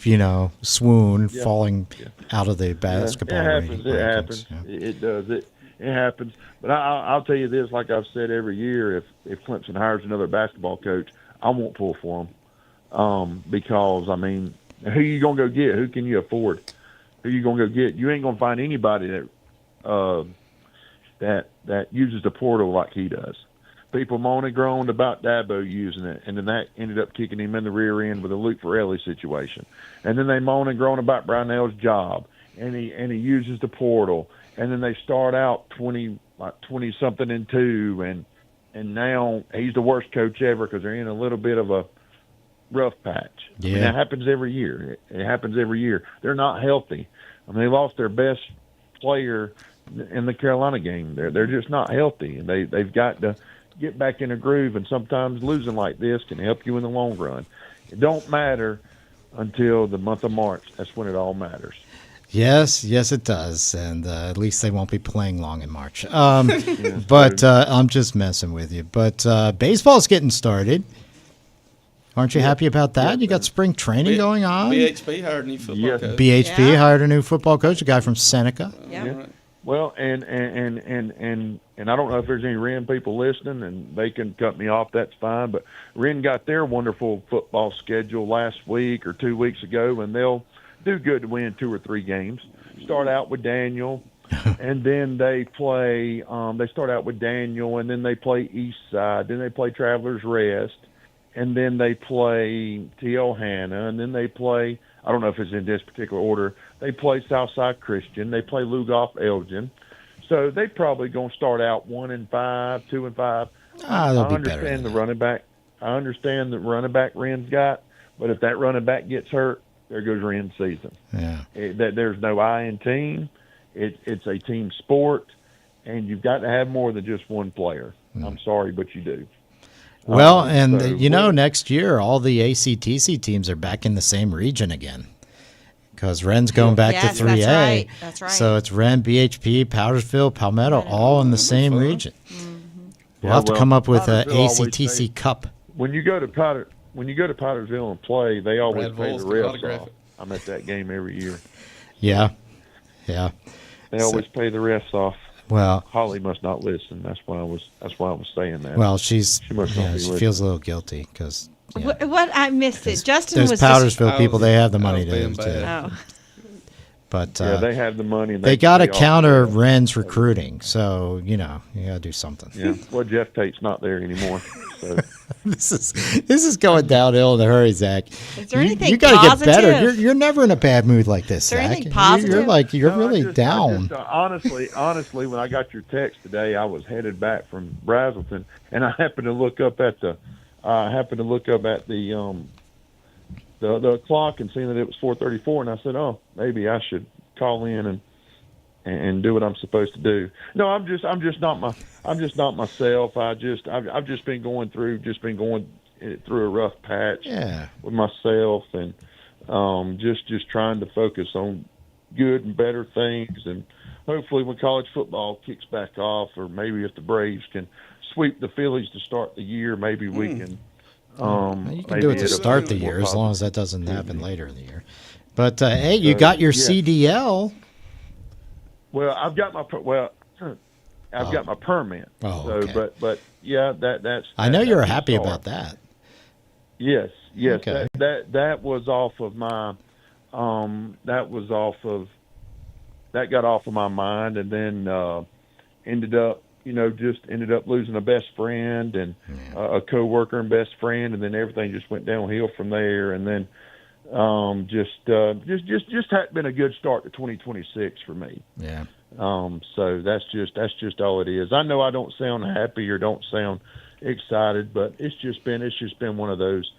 swoon, falling out of the basketball. It happens. It does. It happens. But I'll tell you this, like I've said every year, if Clemson hires another basketball coach, I won't pull for them, because I mean, who you gonna go get? Who can you afford? Who you gonna go get? You ain't gonna find anybody that uses the portal like he does. People moan and groaned about Dabo using it, and then that ended up kicking him in the rear end with a Luke Farrelly situation. And then they moan and groan about Brownell's job, and he uses the portal. And then they start out 20 something and 2, and now he's the worst coach ever because they're in a little bit of a rough patch. Yeah. I mean, that happens every year. It happens every year. They're not healthy. I mean, they lost their best player in the Carolina game. They're just not healthy, and they've got to get back in a groove. And sometimes losing like this can help you in the long run. It don't matter until the month of March. That's when it all matters. Yes, it does, and at least they won't be playing long in March. But I'm just messing with you. But baseball's getting started. Aren't you happy about that? You got spring training going on. BHP hired a new football coach. BHP hired a new football coach, a guy from Seneca. Yeah. Right. Well, and I don't know if there's any Wren people listening, and they can cut me off. That's fine. But Wren got their wonderful football schedule last week or 2 weeks ago, and they'll do good to win 2 or 3 games. Start out with Daniel, and then they play. They start out with Daniel, and then they play Eastside. Then they play Travelers Rest, and then they play T.L. Hanna, and then they play. I don't know if it's in this particular order. They play Southside Christian. They play Lugoff Elgin. So they probably going to start out 1-5, 2-5. They'll be better than the that. running back. I understand the running back Wren's got, but if that running back gets hurt, there goes Wren's season. Yeah. There's no I in team. It's a team sport, and you've got to have more than just one player. I'm sorry, but you do. Well, next year all the ACTC teams are back in the same region again, because Wren's going back to 3A. That's right. That's right. So it's Wren, BHP, Powdersville, Palmetto, all in the same region. Mm-hmm. We'll have to come up with a Powdersville always ACTC Cup. When you go to Powdersville and play, they always Brad pay Vols the can refs autograph off. it. I'm at that game every year. Yeah. They always pay the refs off. Well, Holly must not listen. That's why I was saying that. well, she must not be listening. feels a little guilty because What I missed it. Justin those was Powdersville people, they have the I money was to being do. bad. Oh. But Yeah, they have the money. And they got to pay off counter the refs. Wren's recruiting. So, you got to do something. Yeah. Well, Jeff Tate's not there anymore. So This is going downhill in a hurry, Zach. Is there anything you got to get better. positive? You're never in a bad mood like this, Is there Zach. anything positive? You're No, really I just, down. honestly, when I got your text today, I was headed back from Brazelton, and I happened to look up at the clock and seeing that it was 4:34, and I said, "Oh, maybe I should call in and do what I'm supposed to do." No, I'm just not myself. I've just been going through a rough patch Yeah. with myself, and just trying to focus on good and better things. And hopefully when college football kicks back off, or maybe if the Braves can sweep the Phillies to start the year, maybe we can. You can do it to start the year as long as that doesn't happen later in the year. But hey, you So, got your yeah. CDL. Well, I've got my permit. Oh, so, okay. but yeah, that's. I know that's you're a happy start. about that. Yes. Okay. That was off of my. That got off of my mind, and then ended up losing a best friend and a coworker and best friend, and then everything just went downhill from there. And then just hadn't been a good start to 2026 for me. Yeah. So that's just all it is. I know I don't sound happy or don't sound excited, but it's just been one of those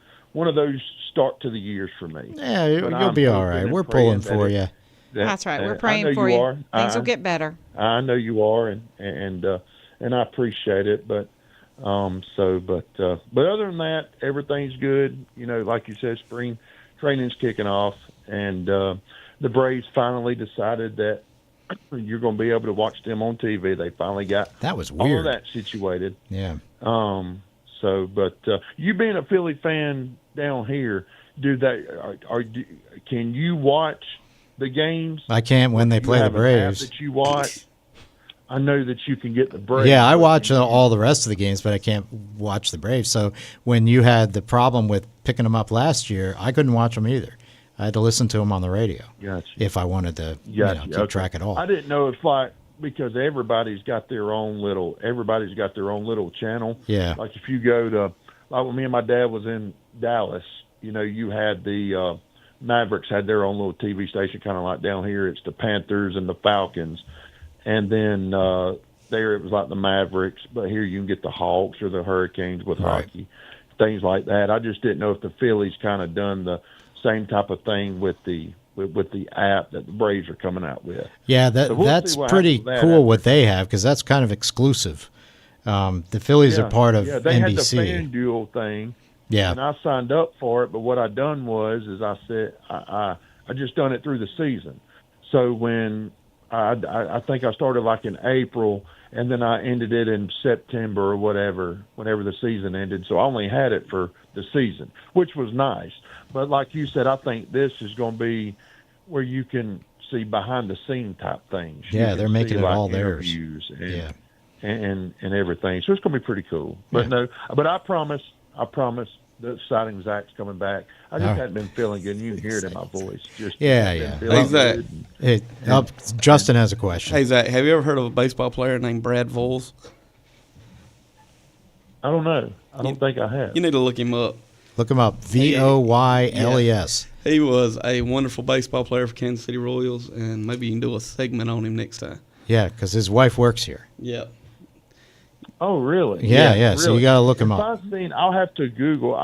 start to the years for me. Yeah, But you'll I'm be all hoping right. and We're praying pulling that for it- you. That's right. We're I know praying for you you. are. Things will get better. I know you are, and I appreciate it. But but other than that, everything's good. Like you said, spring training's kicking off, and the Braves finally decided that you're going to be able to watch them on TV. They finally got That was all weird. of that situated. Yeah. But you being a Philly fan down here, can you watch the games? I can't when they You play the have an app Braves. that you watch. I know that you can get the Braves. Yeah, I but watch can you- all the rest of the games, but I can't watch the Braves. So when you had the problem with picking them up last year, I couldn't watch them either. I had to listen to them on the radio Gotcha. if I wanted to Gotcha. keep Okay. track at all. I didn't know if because everybody's got their own little channel. Yeah. Like if you go to when me and my dad was in Dallas, you had the Mavericks had their own little TV station, kind of like down here. It's the Panthers and the Falcons, and then there it was like the Mavericks. But here you can get the Hawks or the Hurricanes with Right. hockey, things like that. I just didn't know if the Phillies kind of done the same type of thing with the app that the Braves are coming out with. Yeah, So we'll that's see what pretty happens with that cool after. what they have because that's kind of exclusive. The Phillies are part of they had the NBC. FanDuel thing. Yeah. And I signed up for it, but what I done was I said I just done it through the season. So when I think I started like in April, and then I ended it in September or whatever, whenever the season ended. So I only had it for the season, which was nice. But like you said, I think this is going to be where you can see behind the scene type things. You Yeah, can they're making see, it like, all theirs. interviews and, Yeah. and everything. So it's going to be pretty cool. But but I promise the exciting Zach's coming back. I just All right. hadn't been feeling good. You can hear it in my voice. Just Yeah, been yeah. feeling Hey, Zach. good. Justin has a question. Hey, Zach, have you ever heard of a baseball player named Brad Voles? I don't know. I don't think I have. You need to look him up. Look him up. VOYLES. He was a wonderful baseball player for Kansas City Royals, and maybe you can do a segment on him next time. Yeah, because his wife works here. Yeah. Oh, really? Yeah, so you gotta look him If up. I've seen, I'll have to Google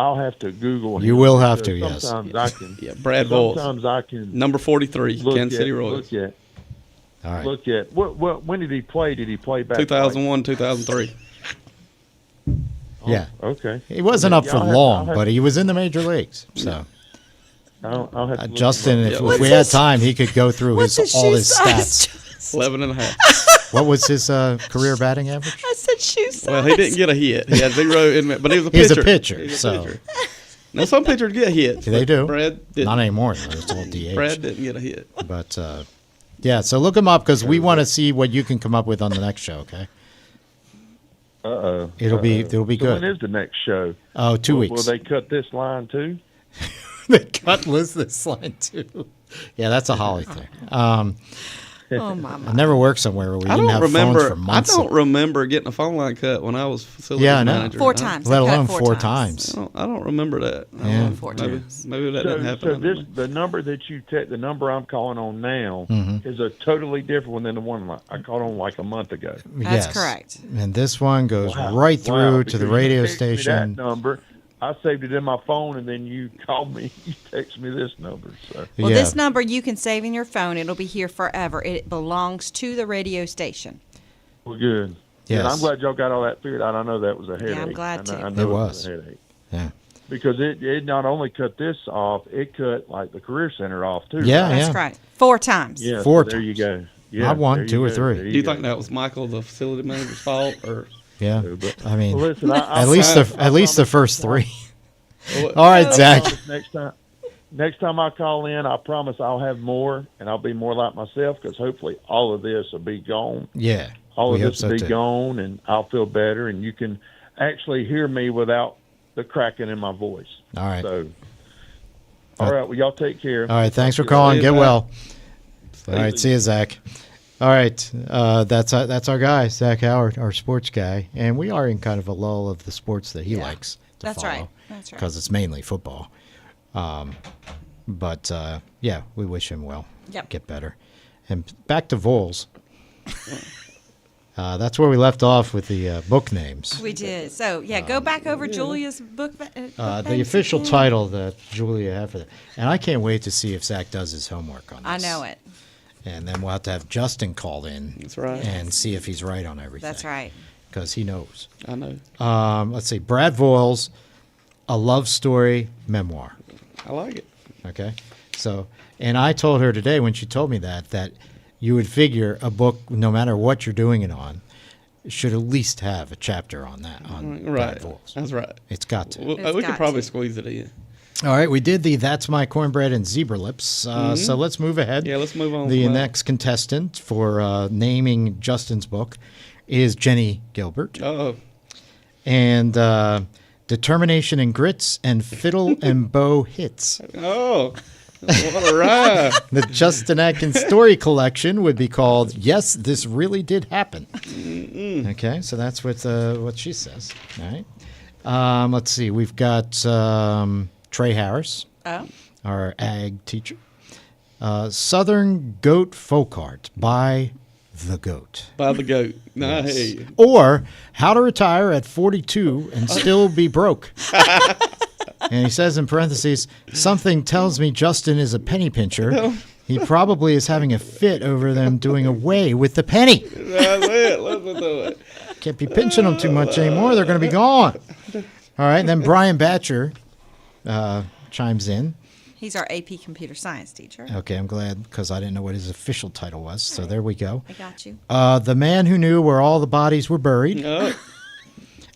him. You will have to, because yes. Sometimes I can. Yeah, Brad Voles. Sometimes I can Number 43, look Kansas City at, Royals. All right. look at what when did he play? Did he play back? 2001, 2003. Yeah. Okay. He wasn't up Yeah, for I'll have- long, I'll have- but he was in the major leagues. So I'll have to look Justin, him up. if What's we had time, he could go through What's his all shoe his size? stats. 11 and a half. What was his career batting average? I said shoe size. Well, he didn't get a hit. He had 0 in, but he was a He's pitcher. a pitcher, He was a so- pitcher. Now, some pitchers get hits. They but do. Brad didn't. Not anymore. Though. It's all DH. Brad didn't get a hit. But yeah, so look him up because we want to see what you can come up with on the next show. Okay. Uh-oh. It'll be So good. when is the next show? Oh, 2 weeks. Will they cut this line too? They cut Liz this line too. Yeah, that's a Holly thing. Oh, mama. I never worked somewhere where we I didn't don't have remember. phones for I months. don't remember getting a phone line cut when I was facility Yeah, I know. manager. 4 times. let They cut it alone 4 four times. times. I don't remember that. Yeah. Maybe that didn't happen. So I don't know. the number that you the number I'm calling on now Mm-hmm. is a totally different one than the one I called on like a month ago. That's Yes. correct. And this one goes Wow. right through Wow, to the because radio you text me station. that number. I saved it in my phone, and then you called me. You text me this number. So Well, Yeah. this number you can save in your phone. It'll be here forever. It belongs to the radio station. well, good. Yes. And I'm glad y'all got all that figured out. I know that was a headache. I'm glad I know too. it It was. a headache. Yeah. because it not only cut this off, it cut like the career center off too. Yeah, right? That's right. 4 times. Yeah, Four so there you times. go. Yeah, Not one, there 2 you or go. 3. There Do you go. think that was Michael, the facility manager's fault, or? Yeah. But, I mean, well, listen, at least the first 3. All right, Zach. Next time I call in, I promise I'll have more, and I'll be more like myself, because hopefully all of this will be gone. Yeah. All of we hope this will so, be too. gone, and I'll feel better, and you can actually hear me without the cracking in my voice. All right. So, all right, well, y'all take care. All right, thanks for See calling. you, Get Zach. well. All right, see you, Zach. All right, that's our guy, Zach Howard, our sports guy, and we are in kind of a lull of the sports that he likes to That's follow. right. That's right. Because it's mainly football. But yeah, we wish him well. Yep. Get better. And back to Vols. That's where we left off with the book names. We did. So, yeah, go back over Julia's book. The official title that Julia had for that. And I can't wait to see if Zach does his homework on this. I know it. And then we'll have to have Justin call in. That's right. And see if he's right on everything. That's right. Because he knows. I know. Let's see. Brad Voiles, A Love Story Memoir. I like it. Okay. So, and I told her today when she told me that you would figure a book, no matter what you're doing it on, should at least have a chapter on that, on Brad Right. Voiles. That's right. It's got to. Well, It's we could got probably to. squeeze it in. All right, we did the That's My Cornbread and Zebra Lips. So let's move ahead. Yeah, let's move on The from that. next contestant for naming Justin's book is Jenny Gilbert. Oh, And Determination and Grits and Fiddle and Bow Hits. oh, what a ride! The Justin Atkin story collection would be called Yes, This Really Did Happen. Okay, so that's what she says. All right. Let's see. We've got Trey Harris, Oh. our ag teacher. Southern Goat Folk Art by the Goat. By the goat. No, I hear you. Or How to Retire at 42 and Still Be Broke. And he says in parentheses, something tells me Justin is a penny pincher. He probably is having a fit over them doing away with the penny. That's it. Let's do it. Can't be pinching them too much anymore. They're going to be gone. All right. And then Brian Batcher chimes in. He's our AP Computer Science teacher. Okay, I'm glad because I didn't know what his official title was. So there we go. I got you. The Man Who Knew Where All the Bodies Were Buried. Oh,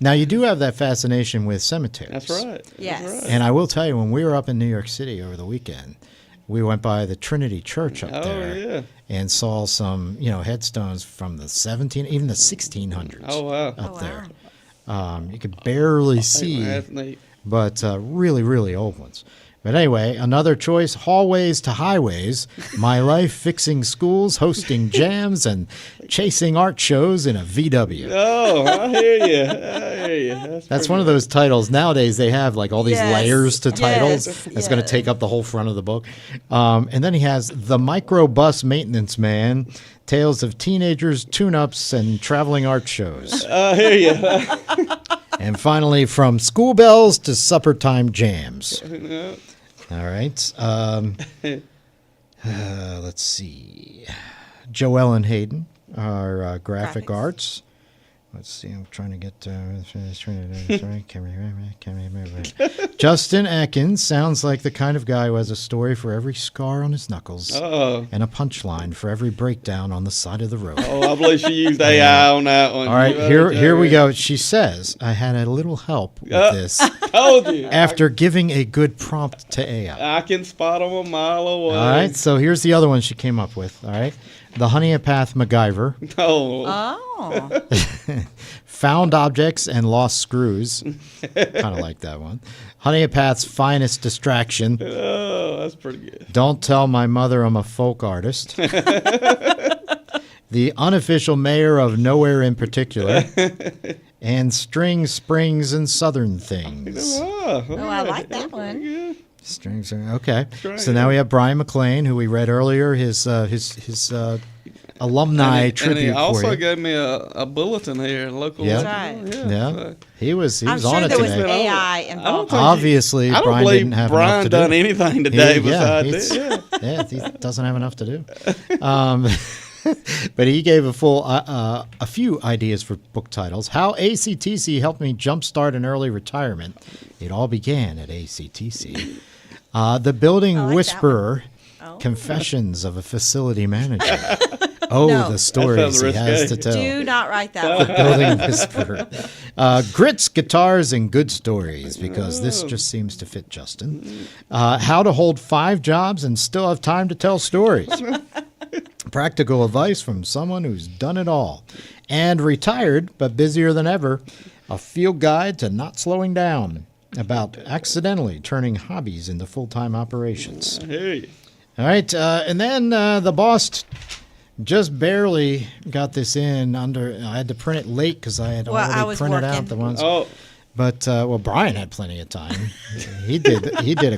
Now, you do have that fascination with cemeteries. that's right. Yes. That's right. And I will tell you, when we were up in New York City over the weekend, we went by the Trinity Church up Oh, there yeah. and saw some, headstones from the even the 1600s Oh, wow. up Oh, there. wow. You could barely see, That's neat. but really, really old ones. But anyway, another choice, Hallways to Highways, My Life Fixing Schools, Hosting Jams, and Chasing Art Shows in a VW. Oh, I hear you. I hear you. That's pretty one of those titles. Nowadays, they have like all these Yes, layers to titles. yes, That's going to yes. take up the whole front of the book. And then he has The Microbus Maintenance Man, Tales of Teenagers, Tune-Ups, and Traveling Art Shows. I hear you. And finally, From School Bells to Supper Time Jams. All right. Let's see. Joellen Hayden, our graphic Graphics. arts. Let's see. I'm trying to get. Justin Atkins sounds like the kind of guy who has a story for every scar on his knuckles Oh, and a punchline for every breakdown on the side of the road. oh, I believe she used AI on that one. All right, You better here we tell go. She says, I had a little help with this me. Told you. after giving a good prompt to AI. I can spot them a mile away. All right, so here's the other one she came up with. All right, The Honeypath MacGyver, Oh, Oh. Found Objects and Lost Screws. Kind of like that one. Honeypath's Finest Distraction. oh, that's pretty good. Don't Tell My Mother I'm a Folk Artist. The Unofficial Mayor of Nowhere in Particular. And String, Springs, and Southern Things. Oh, Oh, I like that one. Yeah. Strings. Okay. right, So now we have Brian McLean, who we read earlier. His alumni And tribute he for also you. gave me a bulletin here, local. Yeah. That's right. Yeah. so- He was I'm on sure it there was today. AI I don't involved. think Obviously, I don't Brian believe didn't have Brian enough to done do. anything today He besides he's- this. Yeah. Yeah, he doesn't have enough to do. But he gave a few ideas for book titles. How ACTC Helped Me Jumpstart an Early Retirement. It all began at ACTC. The Building like that Whisperer. Oh. Confessions of a Facility Manager. Oh, No. the stories he That sounds has risque. to tell. Do not write that one. Building Whisperer. Grits, Guitars, and Good Stories, because this just seems to fit Justin. How to Hold 5 Jobs and Still Have Time to Tell Stories. Practical advice from someone who's done it all. And Retired, but busier than ever, a field guide to not slowing down, about accidentally turning hobbies into full-time operations. I hear you. All right, and then the boss just barely got this in under. I had to print it late because I had Well, I already was printed working. out the ones. Oh, But well, Brian had plenty of time. He did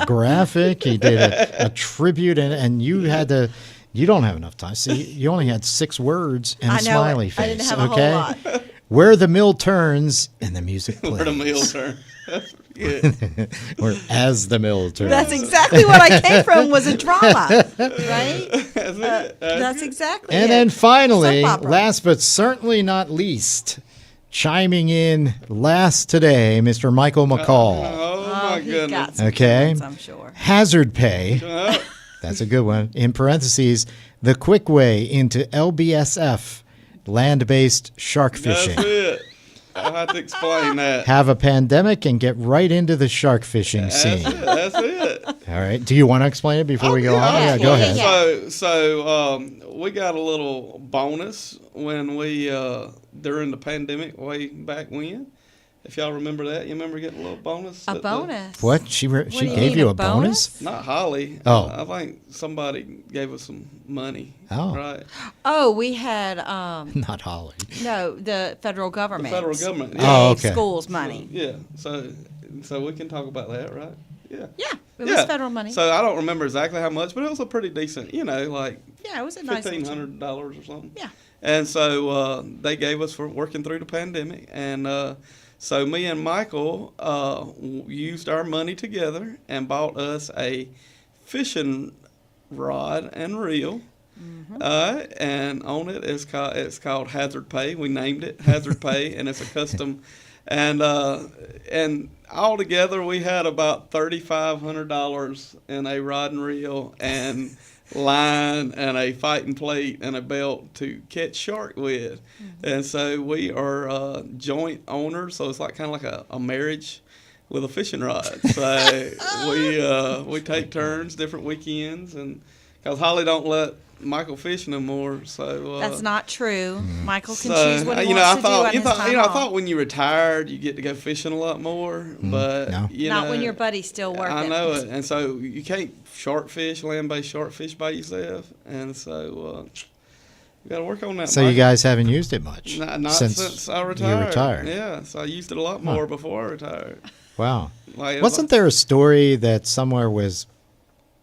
a graphic. He did a tribute, and you had to. You don't have enough time. See, you only had 6 words and a I know smiley it. face. I didn't have a whole okay, lot. Where the mill turns and the music plays. where the meal turn. That's good. Or as the mill turns. That's exactly what I came from, was a drama, right? That's it. That's exactly And it. then finally, Soap opera. last but certainly not least, chiming in last today, Mr. Michael McCall. Oh, my he's goodness. got some Okay. ones, I'm sure. Hazard pay. Oh, That's a good one. In parentheses, the quick way into LBSF, land-based shark that's fishing. it. I'll have to explain that. Have a pandemic and get right into the shark fishing That's scene. it. That's it. All right. Do you want to explain it before we go on? I'll Yeah, go explain. ahead. So we got a little bonus when we during the pandemic way back when. If y'all remember that, you remember getting a little bonus. A that the- bonus. What? She do you gave mean, you a a bonus? Not Holly. Oh. I think somebody gave us some money. Oh. Right. Oh, we had Not Holly. no, the federal government. The federal government. gave Yeah. Oh, okay. schools money. Yeah. So we can talk about that, right? Yeah. Yeah, it Yeah. was federal money. So I don't remember exactly how much, but it was a pretty decent, like yeah, it was a nice little $1,500 or something. Yeah. And so they gave us for working through the pandemic, and so me and Michael used our money together and bought us a fishing rod and reel. And on it it's called Hazard Pay. We named it Hazard Pay, and it's a custom. And altogether we had about $3,500 in a rod and reel and line and a fighting plate and a belt to catch shark with. And so we are joint owners, so it's like kind of like a marriage with a fishing rod. So we take turns different weekends, and because Holly don't let Michael fish no more, so That's not true. Michael can so, choose what he I wants to do thought on you his thought time I off. thought when you retired you get to go fishing a lot more, but no. Not when your buddy's still working. I know it, and so you can't shark fish, land-based shark fish by yourself, and so you got to work on that. So you Michael. guys haven't used it much Not since I retired. You retired. Yeah, so I used it a lot more before I retired. Wow. Like, Wasn't there a story that somewhere was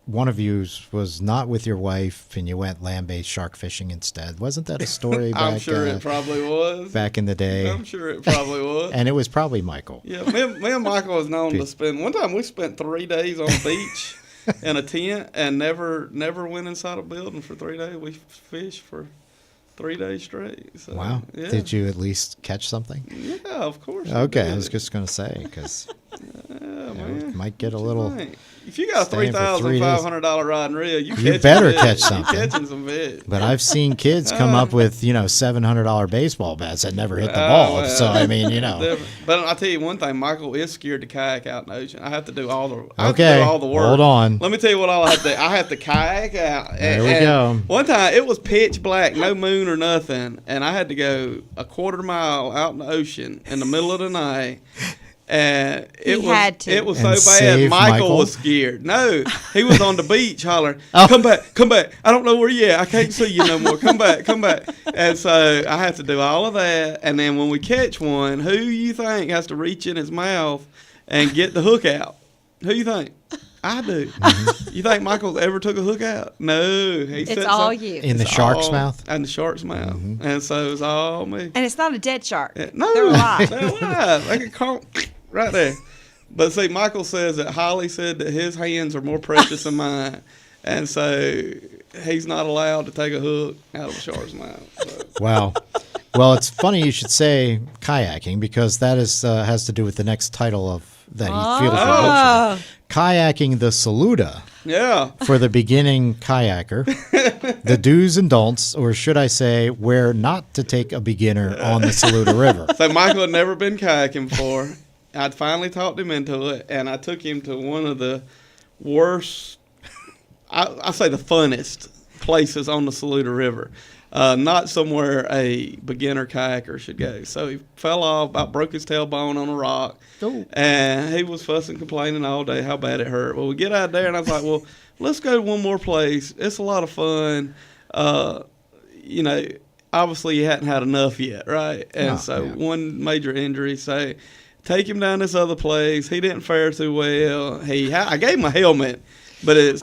one of you was not with your wife and you went land-based shark fishing instead? Wasn't that a story back, I'm sure it probably was. back in the day? I'm sure it probably was. And it was probably Michael. Yeah, me and Michael was known to spend. One time we spent 3 days on the beach in a tent and never went inside a building for 3 days. We fished for 3 days straight. So, Wow. Yeah. Did you at least catch something? Yeah, of course. we Okay, I did. was just going to say, because Yeah, man. might get a What you little... think? If you got a staying for 3 days. $3,500 rod and reel, you better fish. catch something. You catching some fish. But I've seen kids come up with, $700 baseball bats that never hit the Oh, ball. well. So, I mean, Different. But I'll tell you one thing, Michael is scared to kayak out in the ocean. I have to do all the I have to Okay, do all the work. hold on. Let me tell you what all I have to do. I have to kayak out. There we go. One time it was pitch black, no moon or nothing, and I had to go a quarter mile out in the ocean in the middle of the night. And it had to. It was And so bad. save Michael Michael? was scared. No, he was on the beach hollering, Oh. "Come back, come back! I don't know where you at. I can't see you no more. Come back, come back!" And so I have to do all of that. And then when we catch one, who you think has to reach in his mouth and get the hook out? Who you think? I do. Mm-hmm. You think Michael's ever took a hook out? No, he It's sits all on- you. In the it's shark's all- mouth? And the shark's mouth. Mm-hmm. And so it's all me. And it's not a dead shark. No, They're alive. They're alive. They can call right there. But see, Michael says that Holly said that his hands are more precious than mine. And so he's not allowed to take a hook out of a shark's mouth. So. Wow. Well, it's funny you should say kayaking because that is has to do with the next title of that he feels Oh. Kayaking the Saluda Yeah. for the beginning kayaker. The do's and don'ts, or should I say, where not to take a beginner on the Saluda River. So Michael had never been kayaking before. I'd finally talked him into it, and I took him to one of the worst, I say the funnest places on the Saluda River. Not somewhere a beginner kayaker should go. So he fell off, about broke his tailbone on a rock, and he was fussing, complaining all day how bad it hurt. Well, we get out there, and I was like, well, let's go to one more place. It's a lot of fun. You know, obviously you hadn't had enough yet, right? And one major injury, so take him down this other place. He didn't fare too well. I gave him a helmet, but it's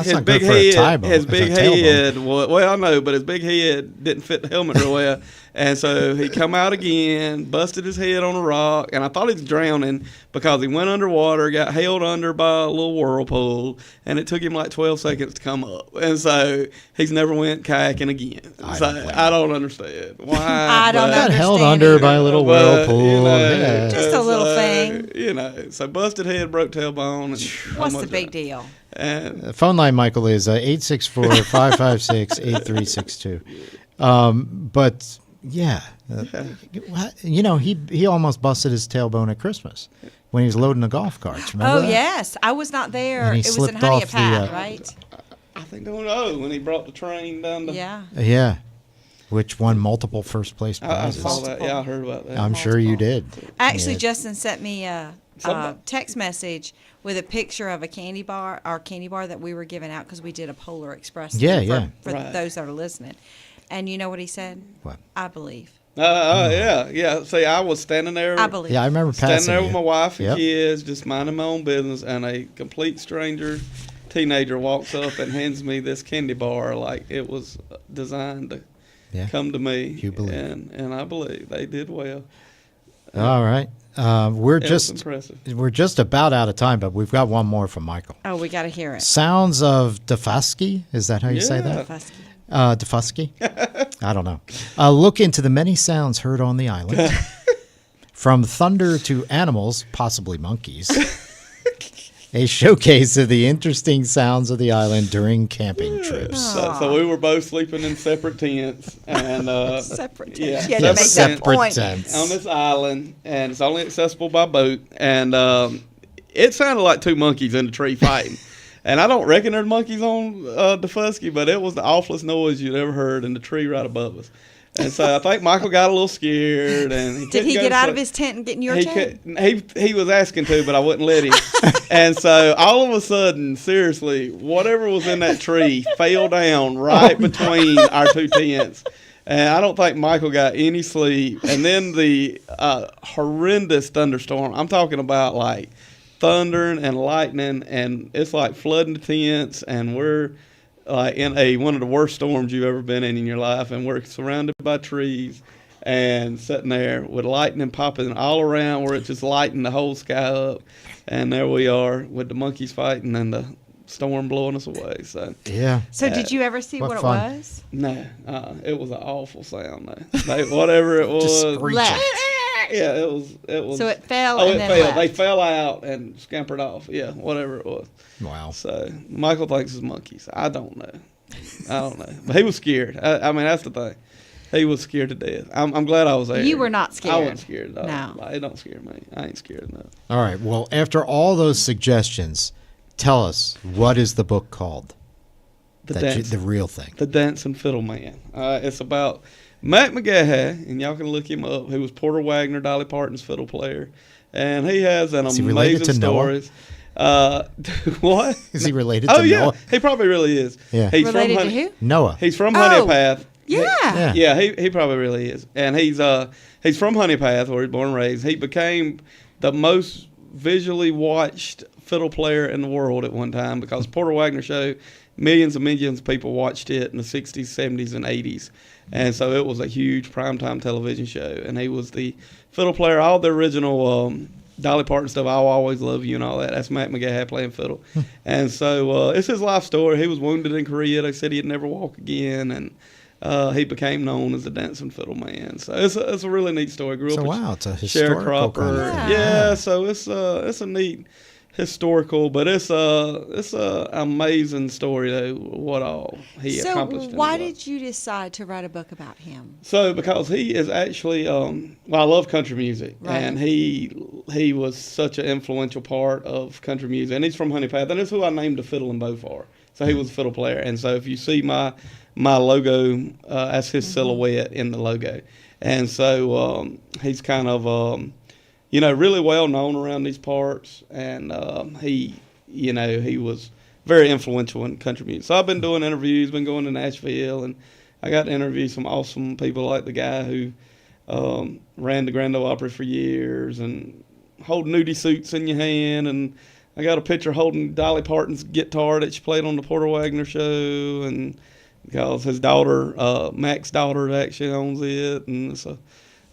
his big head. His big head. Well, I know, but his big head didn't fit the helmet real well. And so he come out again, busted his head on a rock, and I thought he was drowning because he went underwater, got held under by a little whirlpool, and it took him like 12 seconds to come up. And so he's never went kayaking again. I don't understand why. I don't Got understand held under either. by a little whirlpool. You know, Yeah. Just a little thing. You know, so busted head, broke tailbone. And What's the big deal? And The phone line, Michael, is 864-556-8362. But yeah, you know, he almost busted his tailbone at Christmas when he was loading the golf carts. Remember Oh, that? yes. I was not there. And he It was in slipped Honey off the, Path, right? I think I don't know when he brought the train down to. Yeah. Yeah, which won multiple first place I prizes. saw that. Yeah, I heard about that. I'm sure you did. Actually, Yeah. Justin sent me a Somebody- text message with a picture of a candy bar, our candy bar that we were giving out because we did a Polar Express. Yeah, thing yeah. For Right. those that are listening. And you know what he said? What? I believe. Yeah. See, I was standing there. I believe. Yeah, I remember Standing passing there you. with my wife and Yep. kids, just minding my own business, and a complete stranger, teenager, walks up and hands me this candy bar like it was designed to come to me. You believe. And I believe they did well. All right. We're It was just impressive. about out of time, but we've got one more from Michael. Oh, we got to hear it. Sounds of Defusky. Is that how you say Yeah. that? Fusky. Defusky? I don't know. Look into the many sounds heard on the island. From thunder to animals, possibly monkeys. A showcase of the interesting sounds of the island during camping trips. So we were both sleeping in separate tents, and Separate yeah, tents. You had to separate make that separate point. tents. on this island, and it's only accessible by boat. And it sounded like two monkeys in the tree fighting. And I don't reckon there's monkeys on Defusky, but it was the awfulest noise you'd ever heard in the tree right above us. And so I think Michael got a little scared. And Did he get out of his tent and get in your tent? He was asking to, but I wouldn't let him. And so all of a sudden, seriously, whatever was in that tree fell down right between our two tents. And I don't think Michael got any sleep. And then the horrendous thunderstorm. I'm talking about like thundering and lightning, and it's like flooding the tents, and we're in one of the worst storms you've ever been in your life, and we're surrounded by trees and sitting there with lightning popping all around where it's just lighting the whole sky up, and there we are with the monkeys fighting and the storm blowing us away. So Yeah. So did you ever see what what it fun. was? no, it was an awful sound though. Whatever it was, Just screeching. Left. yeah, it was. So it fell Oh, and it then fell. left. They fell out and scampered off. Yeah, whatever it was. Wow. So Michael thinks it's monkeys. I don't know. But he was scared. I mean, that's the thing. He was scared to death. I'm glad I was there. You were not scared. I wasn't scared at all. No. It don't scare me. I ain't scared enough. All right. Well, after all those suggestions, tell us, what is the book called? The real thing. The Dancing Fiddle Man. It's about Mac McGahey, and y'all can look him up, who was Porter Wagner, Dolly Parton's fiddle player. And he has an Is he related amazing to Noah? stories. What? Is he related to Oh, yeah. Noah? He probably really is. Yeah. He's Related from to who? Noah. He's from Oh, Honey Path. Yeah. Yeah. He probably really is. And he's from Honey Path, where he's born and raised. He became the most visually watched fiddle player in the world at one time because Porter Wagner show, millions and millions of people watched it in the 60s, 70s, and 80s. And so it was a huge primetime television show. And he was the fiddle player, all the original Dolly Parton stuff, I'll Always Love You and all that. That's Mac McGaha playing fiddle. And so it's his life story. He was wounded in Korea. They said he'd never walk again, and he became known as a dancing fiddle man. So it's a really neat story. Grew So up wow, it's a historical sharecropper. kind of thing. Yeah, so it's a neat historical, but it's a amazing story though. What all he accomplished. So why in his life. did you decide to write a book about him? So because he is actually, well, I love country music, Right. and he was such an influential part of country music, and he's from Honey Path, and it's who I named the fiddle and bow for. So he was a fiddle player, and so if you see my logo, that's his silhouette in the logo, and so he's kind of really well known around these parts, and he was very influential in country music. So I've been doing interviews, been going to Nashville, and I got to interview some awesome people like the guy who ran the Grand Ole Opry for years and holding nudie suits in your hand, and I got a picture holding Dolly Parton's guitar that she played on the Porter Wagner show, and because his daughter, Mac's daughter, actually owns it, and so.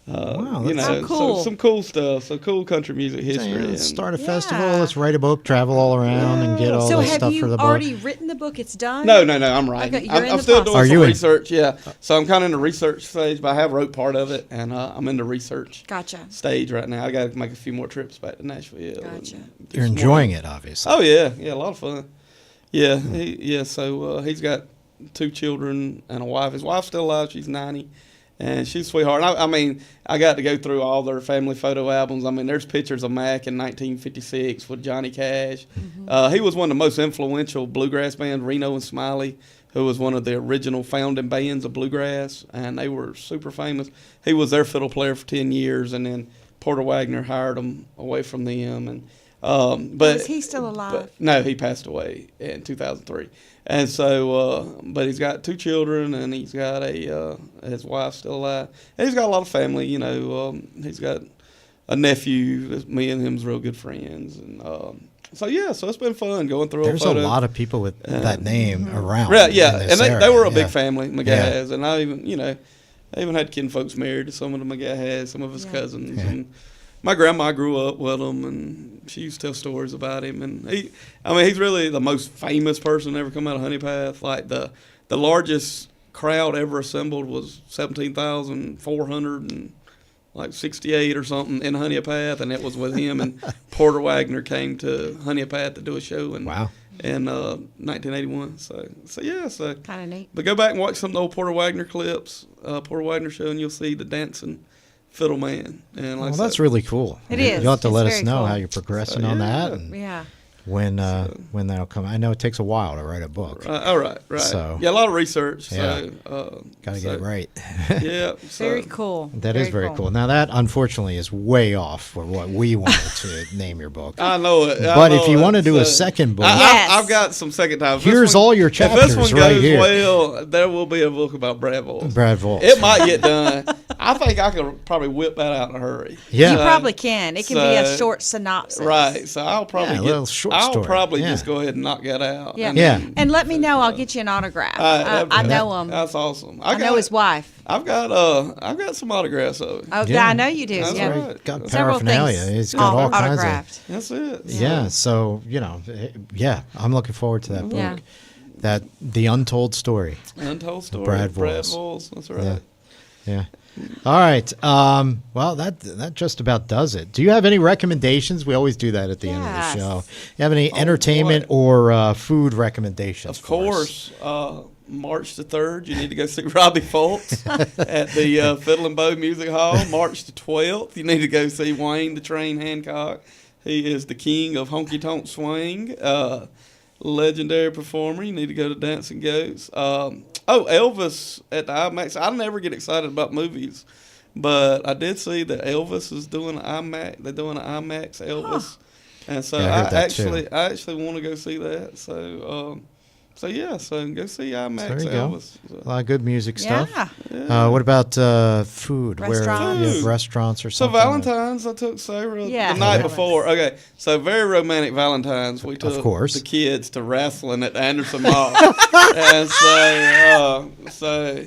Wow, that's so cool. So some cool stuff, so cool country music history. Let's and- start a Yeah. festival. Let's write a book, travel all around, and get all So this have stuff you for the book. already written the book? It's done? No, I'm writing. Okay, you're in I'm the still process. doing Are some you in? research, yeah. So I'm kind of in the research stage, but I have wrote part of it, and I'm in the research Gotcha. stage right now. I got to make a few more trips back to Nashville. Gotcha. You're enjoying it, obviously. Oh yeah, a lot of fun. Yeah, So he's got 2 children and a wife. His wife's still alive. She's 90. And she's a sweetheart. I mean, I got to go through all their family photo albums. I mean, there's pictures of Mac in 1956 with Johnny Cash. He was one of the most influential bluegrass bands, Reno and Smiley, who was one of the original founding bands of bluegrass, and they were super famous. He was their fiddle player for 10 years, and then Porter Wagner hired him away from them. And but Is he still alive? no, he passed away in 2003. And so, but he's got 2 children, and he's got his wife's still alive. And he's got a lot of family, he's got a nephew. Me and him's real good friends. And so it's been fun going through There's a photo. a lot of people with that name around. Right, yeah. in And this they area, were a yeah. big family, McGahas. And I even had kin folks married to some of the McGahas, some of his cousins. Yeah. And my grandma grew up with him, and she used to tell stories about him. And he's really the most famous person to ever come out of Honey Path. Like the largest crowd ever assembled was 17,468 or something in Honey Path, and it was with him. And Porter Wagner came to Honey Path to do a show in 1981. So. Kind of neat. But go back and watch some of the old Porter Wagner clips, Porter Wagner show, and you'll see the dancing fiddle man. And Well, that's really cool. It is. You'll have to It's let us very know cool. how you're progressing on that and Yeah. when that'll come. I know it takes a while to write a book. All right. So- Yeah, a lot of research. Yeah. So, Got to get it right. Yeah. Very cool. That is very cool. Now that unfortunately is way off for what we wanted to name your book. I know it. But if you want to do a second book, Yes. I've got some second time. If Here's this one- all your chapters If this one right goes here. well, there will be a book about Brad Voss. Brad Voss. It might get done. I think I could probably whip that out in a hurry. Yeah. You probably can. It can be a So- short synopsis. Right. So I'll probably Yeah, a little short I'll story. probably Yeah. just go ahead and knock that out. Yeah. Yeah. And let me know. I'll get you an autograph. I know him. That's awesome. I know his wife. I've got some autographs of it. Oh, Yeah. I know you do. That's Yeah. right. Got Several paraphernalia. things He's got all kinds of. autographed. That's it. Yeah. So I'm looking forward to that book. Yeah. That the untold story. Untold story. Brad of Brad Voss. Voss. That's right. Yeah. Yeah. All right. Well, that just about does it. Do you have any recommendations? We always do that at the end of the Yes. show. You have any entertainment or food recommendations? Of for us? course, March the 3rd, you need to go see Robbie Fultz at the Fiddle and Bow Music Hall. March the 12th, you need to go see Wayne the Train Hancock. He is the king of honky tonk swing. Legendary performer. You need to go to Dancing Goats. Elvis at the IMAX. I never get excited about movies, but I did see that Elvis is doing an IMAX. They're doing an IMAX Elvis, and so Yeah, I heard I that too. actually want to go see that. So go see IMAX There you Elvis. go. A lot of good music stuff. Yeah. What about food? Restaurants. Where restaurants or So something? Valentine's, I took Sarah Yeah. the night Okay. before. Okay, so very romantic Valentine's. We took course. the kids to wrestling at Anderson Mall, and so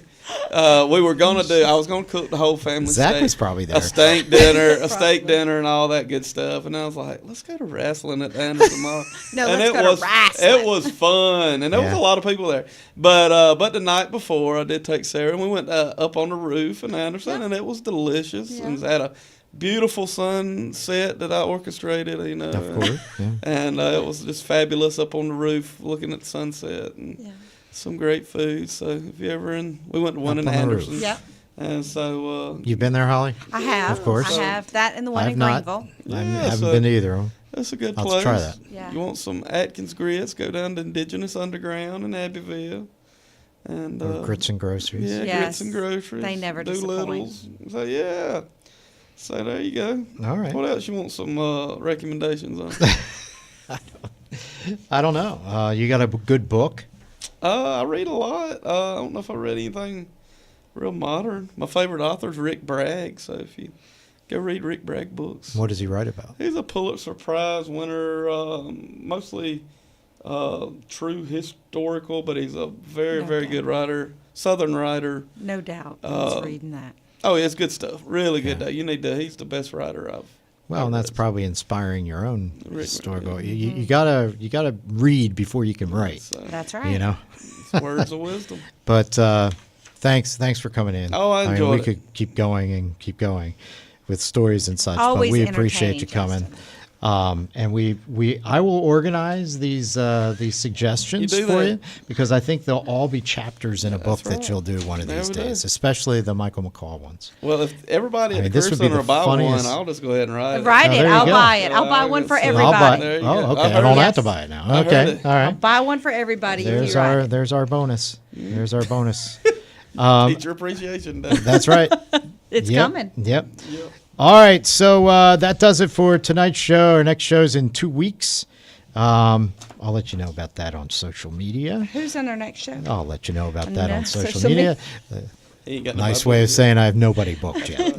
We were gonna do. I was gonna cook the whole family. Zach steak, was probably there. A steak dinner, and all that good stuff. And I was like, let's go to wrestling at the end of tomorrow. No, and let's go to wrestling. It was fun, and there was Yeah. a lot of people there. But the night before, I did take Sarah, and we went up on the roof in Anderson, and it was delicious. Yeah. And it had a beautiful sunset that I orchestrated, you know. Of course, yeah. And it was just fabulous up on the roof looking at the sunset and Yeah. some great food. So if you ever we went to one Up in on the roof. Anderson. Yep. And so You've been there, Holly? I have. Of course. I have that and the one I've in not. Greenville. I Yeah, haven't so- been to either of them. that's a good I'll place. try that. Yeah. You want some Atkins grits, go down to Indigenous Underground in Abbeville. And Or grits and groceries. Yeah, Yes. grits and groceries. They never Doolittles. So yeah. So there you go. All right. What else you want some recommendations on? I don't know. You got a good book? I read a lot. I don't know if I read anything real modern. My favorite author is Rick Bragg. So if you go read Rick Bragg books. What does he write about? He's a Pulitzer Prize winner, mostly true historical, but he's a very, No very doubt. good writer, Southern writer. No doubt. I was Uh, reading that. Oh, yeah, it's good stuff. Really good. Yeah. You need to. He's the best writer I've. Well, and I've that's read. probably inspiring your own Rick- historical. yeah. You gotta read before you can write. So, That's right. You know. it's words of wisdom. But thanks for coming in. Oh, I enjoyed we it. could keep going and keep going with stories and such, Always but we appreciate you entertaining, coming. Justin. And I will organize these suggestions You do for that. you because I think they'll all be chapters in a book right. that you'll do one of There these we go. days, especially the Michael McCall ones. Well, if everybody I at mean, the this Career would be Center the will buy funniest- one, I'll just go ahead and write it. Write Oh, it. there you I'll go. buy it. I'll buy one for I'll buy- everybody. There you Oh, go. okay. I I heard don't it. have to buy it now. I heard Okay, it. all I'll right. buy one for everybody. There's our bonus. There's our bonus. Teacher Appreciation Day. That's right. It's Yep, coming. Yep. Yep. All right, so that does it for tonight's show. Our next show's in 2 weeks. I'll let you know about that on social media. Who's on our next show? I'll let you know about that No, on social social media. He ain't got Nice nobody way of to- saying I have nobody booked yet.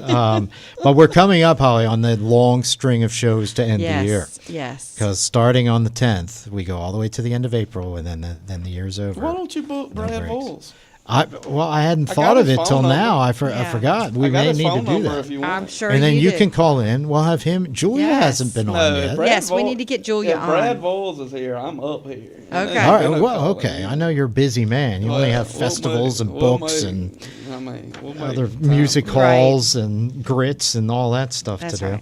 But we're coming up, Holly, on the long string of shows to end the year. Yes. Because starting on the 10th, we go all the way to the end of April, and then the year's over. Why don't you book Brad breaks. Voles? I hadn't I thought got of his it till phone now. number. I Yeah. forgot. We I got may his need to phone do number that. if you want. I'm sure And then you do. can call in. We'll have him. Julia Yes. hasn't been on No, yet. if Brad Yes, we Voles- need to get Julia if Brad on. Voles is here, I'm up here. Okay. All right. Ain't no Well, calling okay. in. I know you're a busy man. You only Well, have we'll festivals make- and we'll books make- and we'll make other time. music Right. halls and grits and all that stuff That's to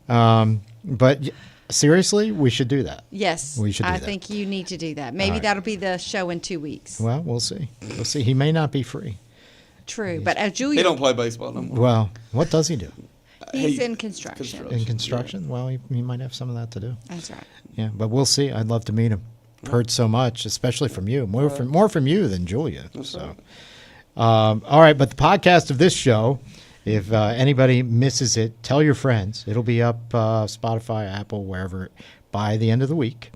right. do. But seriously, we should do that. Yes. We should do I that. think you need to do that. Maybe right. that'll be the show in 2 weeks. Well, we'll see. We'll see. He may not be free. True. But He Julia, don't play baseball no more. Well, what does he do? he's he- in construction. construction. In construction? Well, he might have some of that to do. That's right. Yeah, but we'll see. I'd love to meet him. Heard so much, especially from you. More from you than Julia. So, all right. But the podcast of this show, if anybody misses it, tell your friends. It'll be up Spotify, Apple, wherever by the end of the week.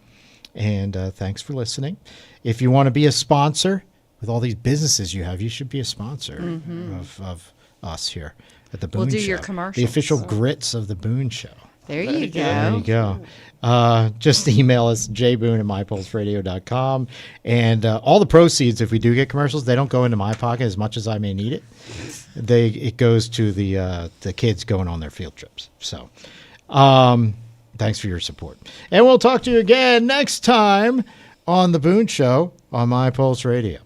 And thanks for listening. If you want to be a sponsor with all these businesses you have, you should be a sponsor of us here at the Boone We'll do Show. your The commercials. official grits of the Boone Show. There you go. There you go. Just email us, jboone@mypulseradio.com. And all the proceeds, if we do get commercials, they don't go into my pocket as much as I may need it. It goes to the kids going on their field trips. So thanks for your support. And we'll talk to you again next time on The Boone Show on My Pulse Radio.